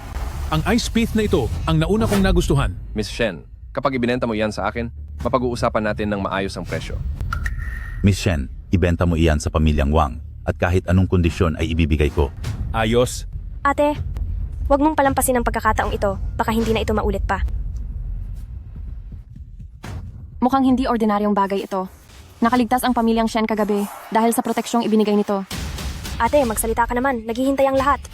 Ang Ice Pith na ito ang nauna kong nagustuhan. Miss Shen, kapag ibinenta mo yan sa akin, mapag-uusapan natin ng maayos ang presyo. Miss Shen, ibenta mo iyan sa pamilyang Wang at kahit anong kondisyon ay ibibigay ko. Ayos. Ate, huwag mong palampasin ang pagkakataong ito. Baka hindi na ito maulit pa. Mukhang hindi ordinaryong bagay ito. Nakaligtas ang pamilyang Shen kagabi dahil sa proteksyong ibinigay nito. Ate, magsalita ka naman. Naghihintay ang lahat.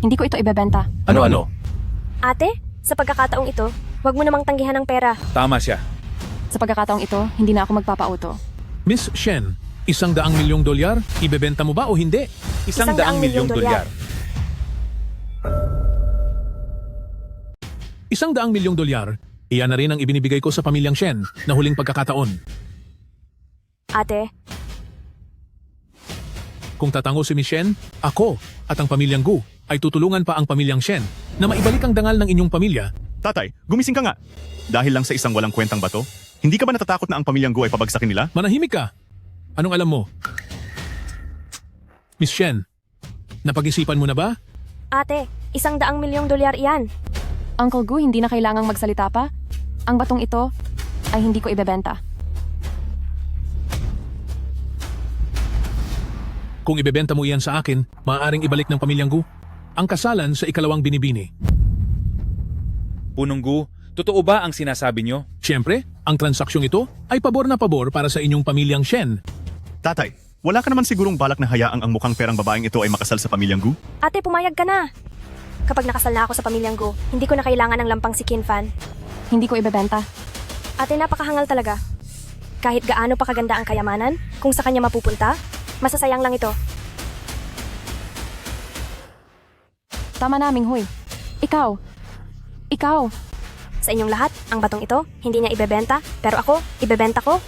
Hindi ko ito ibebenta. Ano? Ate, sa pagkakataong ito, huwag mo namang tanggihan ng pera. Tama siya. Sa pagkakataong ito, hindi na ako magpapauto. Miss Shen, $100 milyong, ibebenta mo ba o hindi? $100 milyong. $100 milyong, iyan na rin ang ibinibigay ko sa pamilyang Shen na huling pagkakataon. Ate, Kung tatango si Miss Shen, ako at ang pamilyang Gu ay tutulungan pa ang pamilyang Shen na maibalik ang dangal ng inyong pamilya. Tatay, gumising ka nga. Dahil lang sa isang walang kwentang bato, hindi ka ba natatakot na ang pamilyang Gu ay pabagsakin nila? Manahimik ka. Anong alam mo? Miss Shen, napag-isipan mo na ba? ate, $100 milyong iyan. Uncle Gu, hindi na kailangang magsalita pa. Ang batong ito ay hindi ko ibebenta. Kung ibebenta mo iyan sa akin, maaaring ibalik ng pamilyang Gu ang kasalan sa ikalawang binibini. Punong Gu, totoo ba ang sinasabi nyo? Siyempre, ang transaksyong ito ay pabor na pabor para sa inyong pamilyang Shen. Tatay, wala ka naman sigurong balak na hayaang ang mukhang perang babaeng ito ay makasal sa pamilyang Gu? Ate, pumayag ka na. Kapag nakasal na ako sa pamilyang Gu, hindi ko na kailangan ng lampang si Qin Fan. Hindi ko ibebenta. Ate, napakahangal talaga. Kahit gaano pa kaganda ang kayamanan, kung sa kanya mapupunta, masasayang lang ito. Tama na, Minghui. Ikaw. Sa inyong lahat, ang batong ito, hindi niya ibebenta, pero ako, ibebenta ko.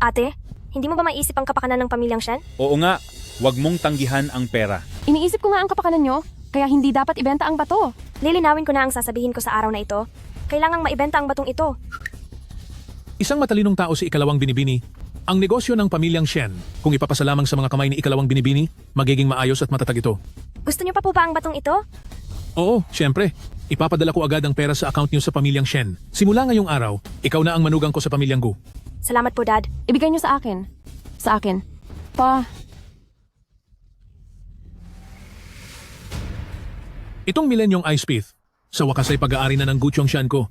Ate, hindi mo ba maiisip ang kapakanan ng pamilyang Shen? Oo nga, wag mong tanggihan ang pera. Iniisip ko nga ang kapakanan nyo, kaya hindi dapat ibenta ang bato. Lilinawin ko na ang sasabihin ko sa araw na ito. Kailangang maibenta ang batong ito. Isang matalinong tao si ikalawang binibini. Ang negosyo ng pamilyang Shen, kung ipapasalamang sa mga kamay ni ikalawang binibini, magiging maayos at matatag ito. Gusto niyo pa po ba ang batong ito? Oo, siyempre. Ipapadala ko agad ang pera sa account niyo sa pamilyang Shen. Simula ngayong araw, ikaw na ang manugang ko sa pamilyang Gu. Salamat po, Dad. Ibigay nyo sa akin. Sa akin. Pa. Itong milenyong Ice Pith, sa wakas ay pag-aari na ng Gu Chongshan ko.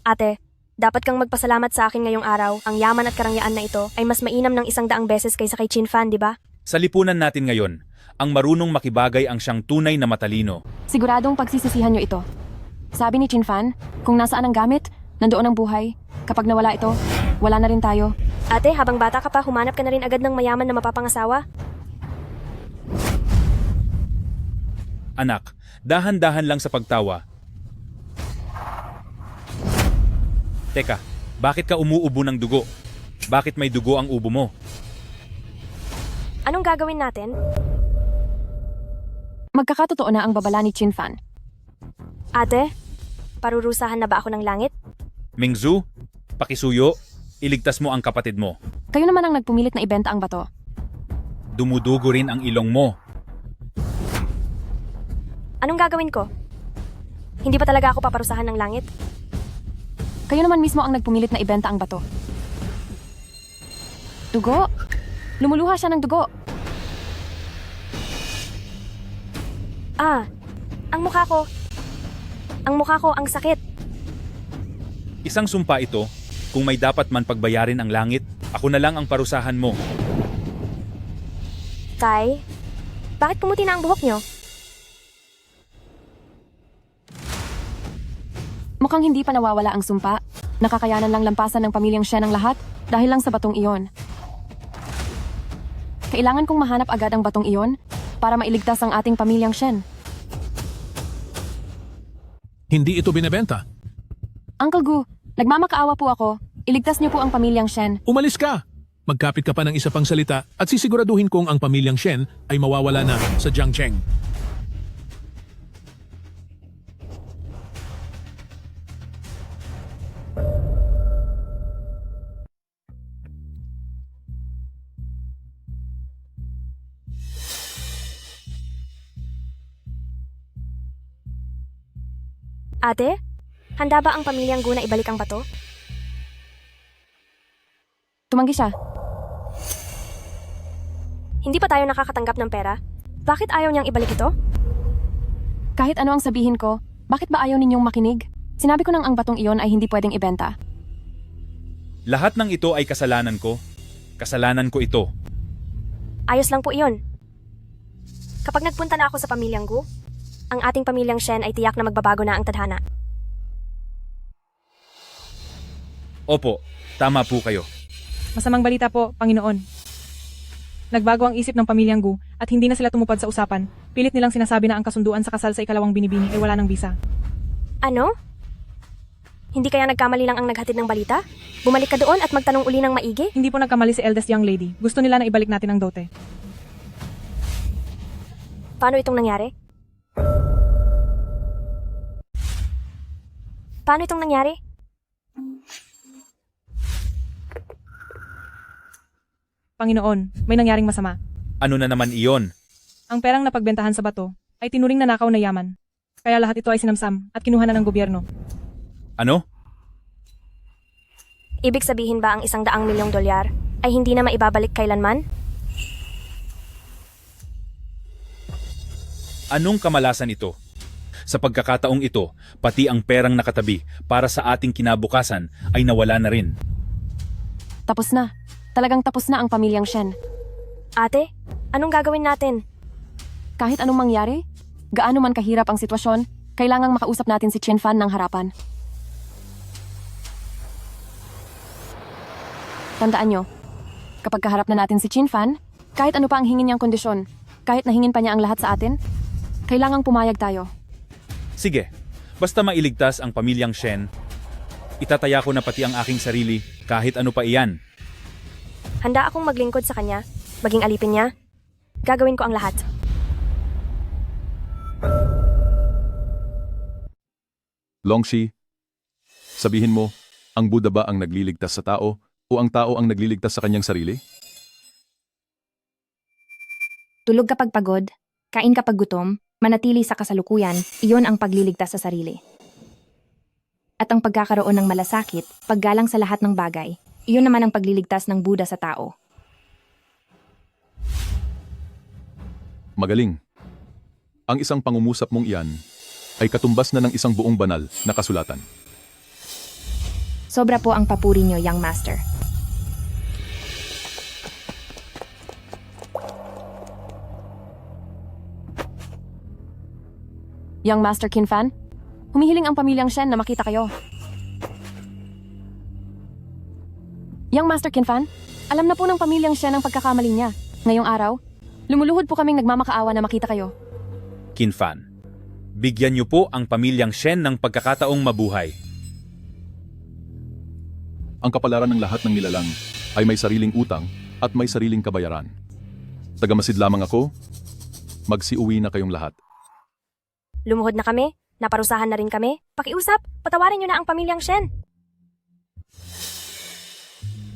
Ate, dapat kang magpasalamat sa akin ngayong araw. Ang yaman at karangyaan na ito ay mas mainam ng 100 beses kaysa kay Qin Fan, di ba? Sa lipunan natin ngayon, ang marunong makibagay ang siyang tunay na matalino. Siguradong pagsisisihan nyo ito. Sabi ni Qin Fan, kung nasaan ang gamit, nandoon ang buhay. Kapag nawala ito, wala na rin tayo. Ate, habang bata ka pa, humanap ka na rin agad ng mayaman na mapapangasawa. Anak, dahan-dahan lang sa pagtawa. Teka, bakit ka umuubo ng dugo? Bakit may dugo ang ubo mo? Anong gagawin natin? Magkakatotoo na ang babala ni Qin Fan. Ate, parurusahan na ba ako ng langit? Mingzu, pakisuyo, iligtas mo ang kapatid mo. Kayo naman ang nagpumilit na ibenta ang bato. Dumudugo rin ang ilong mo. Anong gagawin ko? Hindi pa talaga ako paparusahan ng langit? Kayo naman mismo ang nagpumilit na ibenta ang bato. Dugo? Lumuluha siya ng dugo. Ang mukha ko. Ang mukha ko, ang sakit. Isang sumpa ito, kung may dapat man pagbayarin ang langit, ako na lang ang parusahan mo. Tay, bakit pumuti na ang buhok niyo? Mukhang hindi pa nawawala ang sumpa. Nakakayanan lang lampasan ng pamilyang Shen ang lahat dahil lang sa batong iyon. Kailangan kong mahanap agad ang batong iyon para mailigtas ang ating pamilyang Shen. Hindi ito binebenta. Uncle Gu, nagmamakaawa po ako. Iligtas niyo po ang pamilyang Shen. Umalis ka! Magkapit ka pa ng isa pang salita at sisiguraduhin kong ang pamilyang Shen ay mawawala na sa Jiangcheng. Ate, handa ba ang pamilyang Gu na ibalik ang bato? Tumanggi siya. Hindi pa tayo nakakatanggap ng pera? Bakit ayaw niyang ibalik ito? Kahit ano ang sabihin ko, bakit ba ayaw ninyong makinig? Sinabi ko nang ang batong iyon ay hindi pwedeng ibenta. Lahat ng ito ay kasalanan ko. Kasalanan ko ito. Ayos lang po iyon. Kapag nagpunta na ako sa pamilyang Gu, ang ating pamilyang Shen ay tiyak na magbabago na ang tadhana. Opo, tama po kayo. Masamang balita po, Panginoon. Nagbago ang isip ng pamilyang Gu at hindi na sila tumupad sa usapan. Pilit nilang sinasabi na ang kasunduan sa kasal sa ikalawang binibini ay wala ng bisa. Ano? Hindi kaya nagkamali lang ang naghatid ng balita? Bumalik ka doon at magtanong uli ng maigi? Hindi po nagkamali si eldest young lady. Gusto nila na ibalik natin ang dote. Paano itong nangyari? Paano itong nangyari? Panginoon, may nangyaring masama. Ano na naman iyon? Ang perang napagbentahan sa bato ay tinuring na nakaw na yaman. Kaya lahat ito ay sinamsam at kinuha na ng gobyerno. Ano? Ibig sabihin ba ang $100 milyong ay hindi na maibabalik kailanman? Anong kamalasan ito? Sa pagkakataong ito, pati ang perang nakatabi para sa ating kinabukasan ay nawala na rin. Tapos na. Talagang tapos na ang pamilyang Shen. Ate, anong gagawin natin? Kahit anong mangyari, gaano man kahirap ang sitwasyon, kailangang makausap natin si Qin Fan ng harapan. Tandaan nyo, kapag kaharap na natin si Qin Fan, kahit ano pa ang hingin niyang kondisyon, kahit nahingin pa niya ang lahat sa atin, kailangang pumayag tayo. Sige, basta mailigtas ang pamilyang Shen, itataya ko na pati ang aking sarili kahit ano pa iyan. Handa akong maglingkod sa kanya, maging alipin niya. Gagawin ko ang lahat. Longshi, sabihin mo, ang Buddha ba ang nagliligtas sa tao o ang tao ang nagliligtas sa kanyang sarili? Tulog kapag pagod, kain kapag gutom, manatili sa kasalukuyan, iyon ang pagliligtas sa sarili. At ang pagkakaroon ng malasakit, paggalang sa lahat ng bagay, iyon naman ang pagliligtas ng Buddha sa tao. Magaling. Ang isang pangungusap mong iyan ay katumbas na ng isang buong banal na kasulatan. Sobra po ang papuri niyo, Young Master. Young Master Qin Fan, humihiling ang pamilyang Shen na makita kayo. Young Master Qin Fan, alam na po ng pamilyang Shen ang pagkakamali niya. Ngayong araw, lumuluhod po kaming nagmamakaawa na makita kayo. Qin Fan, bigyan niyo po ang pamilyang Shen ng pagkakataong mabuhay. Ang kapalaran ng lahat ng nilalang ay may sariling utang at may sariling kabayaran. Tagamasid lamang ako, magsiuwi na kayong lahat. Lumuhod na kami, naparusahan na rin kami. Pakiusap, patawarin niyo na ang pamilyang Shen.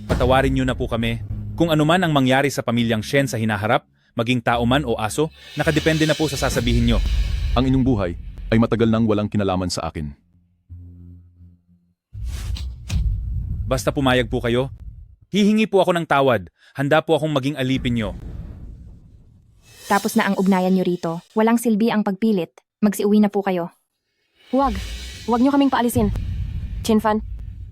Patawarin niyo na po kami. Kung ano man ang mangyari sa pamilyang Shen sa hinaharap, maging tao man o aso, nakadepende na po sa sasabihin niyo. Ang inyong buhay ay matagal nang walang kinalaman sa akin. Basta pumayag po kayo. Hihingi po ako ng tawad. Handa po akong maging alipin nyo. Tapos na ang ugnayan nyo rito. Walang silbi ang pagpilit. Magsiuwi na po kayo. Huwag. Huwag niyo kaming paalisin. Chinfan,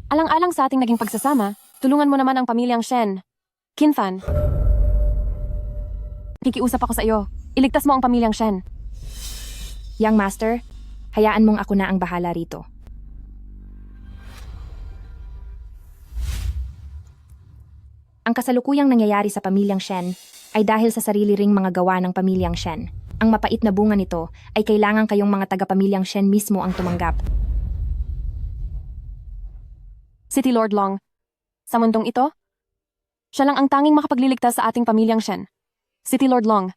alang-alang sa ating naging pagsasama, tulungan mo naman ang pamilyang Shen. Kinfan. Kikiusap ako sa iyo. Iligtas mo ang pamilyang Shen. Young Master, hayaan mong ako na ang bahala rito. Ang kasalukuyang nangyayari sa pamilyang Shen ay dahil sa sarili ring mga gawa ng pamilyang Shen. Ang mapait na bunga nito ay kailangan kayong mga taga-pamilyang Shen mismo ang tumanggap. City Lord Long, sa mundong ito, siya lang ang tanging makapagliligtas sa ating pamilyang Shen. City Lord Long.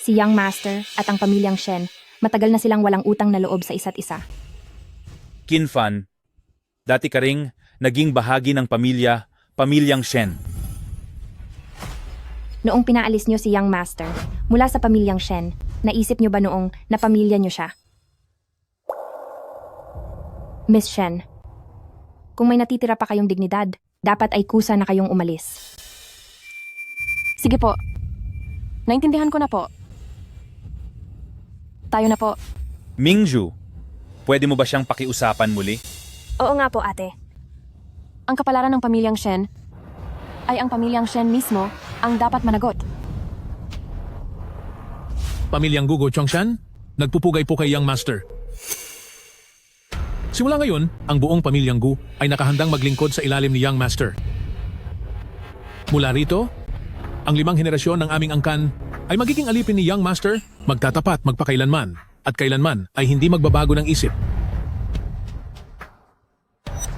Si Young Master at ang pamilyang Shen, matagal na silang walang utang na loob sa isa't isa. Kinfan, dati ka ring naging bahagi ng pamilyang Shen. Noong pinaalis nyo si Young Master mula sa pamilyang Shen, naisip nyo ba noong napamilya nyo siya? Miss Shen, kung may natitira pa kayong dignidad, dapat ay kusa na kayong umalis. Sige po. Naintindihan ko na po. Tayo na po. Mingju, pwede mo ba siyang pakiusapan muli? Oo nga po, ate. Ang kapalaran ng pamilyang Shen ay ang pamilyang Shen mismo ang dapat managot. Pamilyang Gugo Chongshan, nagpupugay po kay Young Master. Simula ngayon, ang buong pamilyang Gu ay nakahandang maglingkod sa ilalim ni Young Master. Mula rito, ang 5 henerasyon ng aming angkan ay magiging alipin ni Young Master, magtatapat magpakailanman, at kailanman ay hindi magbabago ng isip.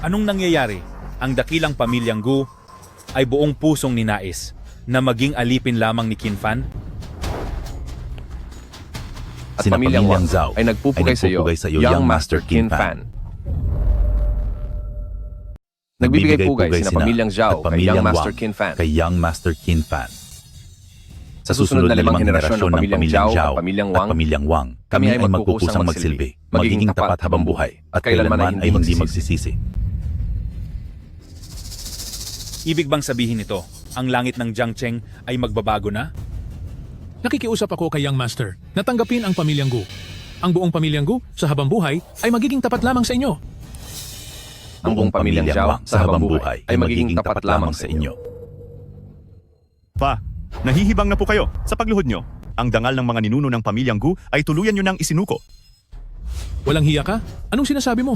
Anong nangyayari? Ang dakilang pamilyang Gu ay buong pusong ninais na maging alipin lamang ni Kinfan? At Sina pamilyang Wang Zhao ay nagpupugay sa iyo, Young Master Kinfan. Nagbibigay pugay sina pamilyang Zhao at kay Young pamilyang Master Wang Kinfan. kay Young Master Kinfan. Sa susunod na 5 henerasyon ng pamilyang Zhao at pamilyang Wang, kami ay magpupusang magsilbi, magiging tapat habang buhay, at kailanman ay hindi magsisisi. Ibig bang sabihin nito, ang langit ng Jiangcheng ay magbabago na? Nakikiusap ako kay Young Master na tanggapin ang pamilyang Gu. Ang buong pamilyang Gu sa habang buhay ay magiging tapat lamang sa inyo. Ang buong pamilyang Zhao sa habang buhay ay magiging tapat lamang sa inyo. Pa, nahihibang na po kayo sa pagluhod nyo. Ang dangal ng mga ninuno ng pamilyang Gu ay tuluyan nyo nang isinuko. Walang hiya ka? Anong sinasabi mo?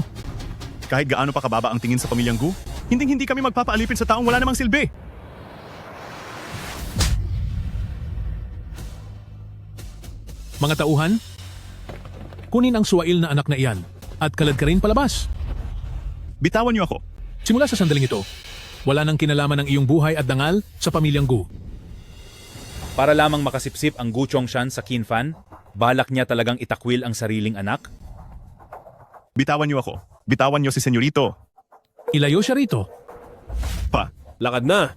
Kahit gaano pa kababa ang tingin sa pamilyang Gu, hindi kami magpapaalipin sa taong wala namang silbi. Mga tauhan, kunin ang suwail na anak na iyan at kalad ka rin palabas. Bitawan niyo ako. Simula sa sandaling ito, wala nang kinalaman ng iyong buhay at dangal sa pamilyang Gu. Para lamang makasipsip ang Gu Chongshan sa Kinfan, balak niya talagang itakwil ang sariling anak? Bitawan niyo ako. Bitawan niyo si Senyorito. Ilayo siya rito. Pa. Lakad na.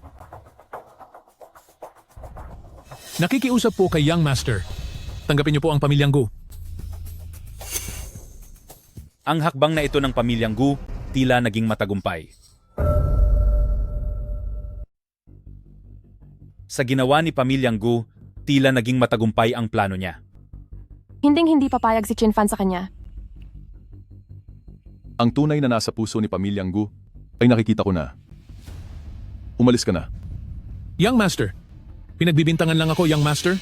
Nakikiusap po kay Young Master. Tanggapin niyo po ang pamilyang Gu. Ang hakbang na ito ng pamilyang Gu tila naging matagumpay. Sa ginawa ni pamilyang Gu, tila naging matagumpay ang plano niya. Hinding-hindi papayag si Chinfan sa kanya. Ang tunay na nasa puso ni pamilyang Gu ay nakikita ko na. Umalis ka na. Young Master, pinagbibintangan lang ako, Young Master.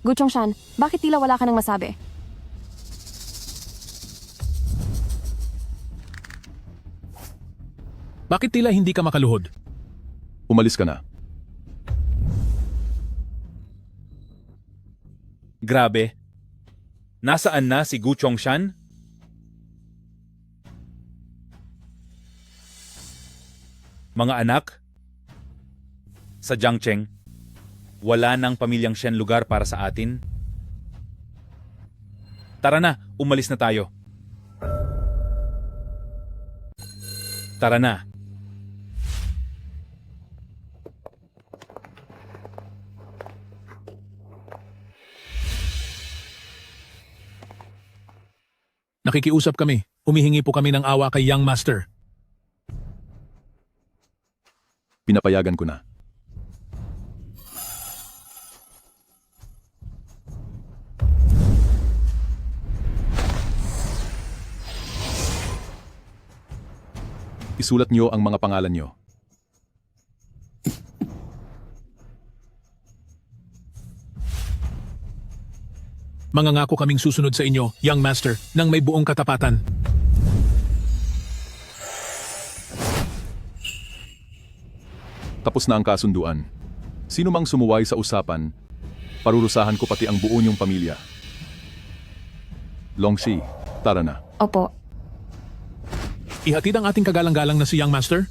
Gu Chongshan, bakit tila wala ka nang masabi? Bakit tila hindi ka makaluhod? Umalis ka na. Grabe. Nasaan na si Gu Chongshan? Mga anak, sa Jiangcheng, wala nang pamilyang Shen lugar para sa atin. Tara na, umalis na tayo. Tara na. Nakikiusap kami. Humihingi po kami ng awa kay Young Master. Pinapayagan ko na. Isulat niyo ang mga pangalan niyo. Mangangako kaming susunod sa inyo, Young Master, ng may buong katapatan. Tapos na ang kasunduan. Sino mang sumuway sa usapan, parurusahan ko pati ang buo niyong pamilya. Longxi, tara na. Opo. Ihatid ang ating kagalang-galang na si Young Master?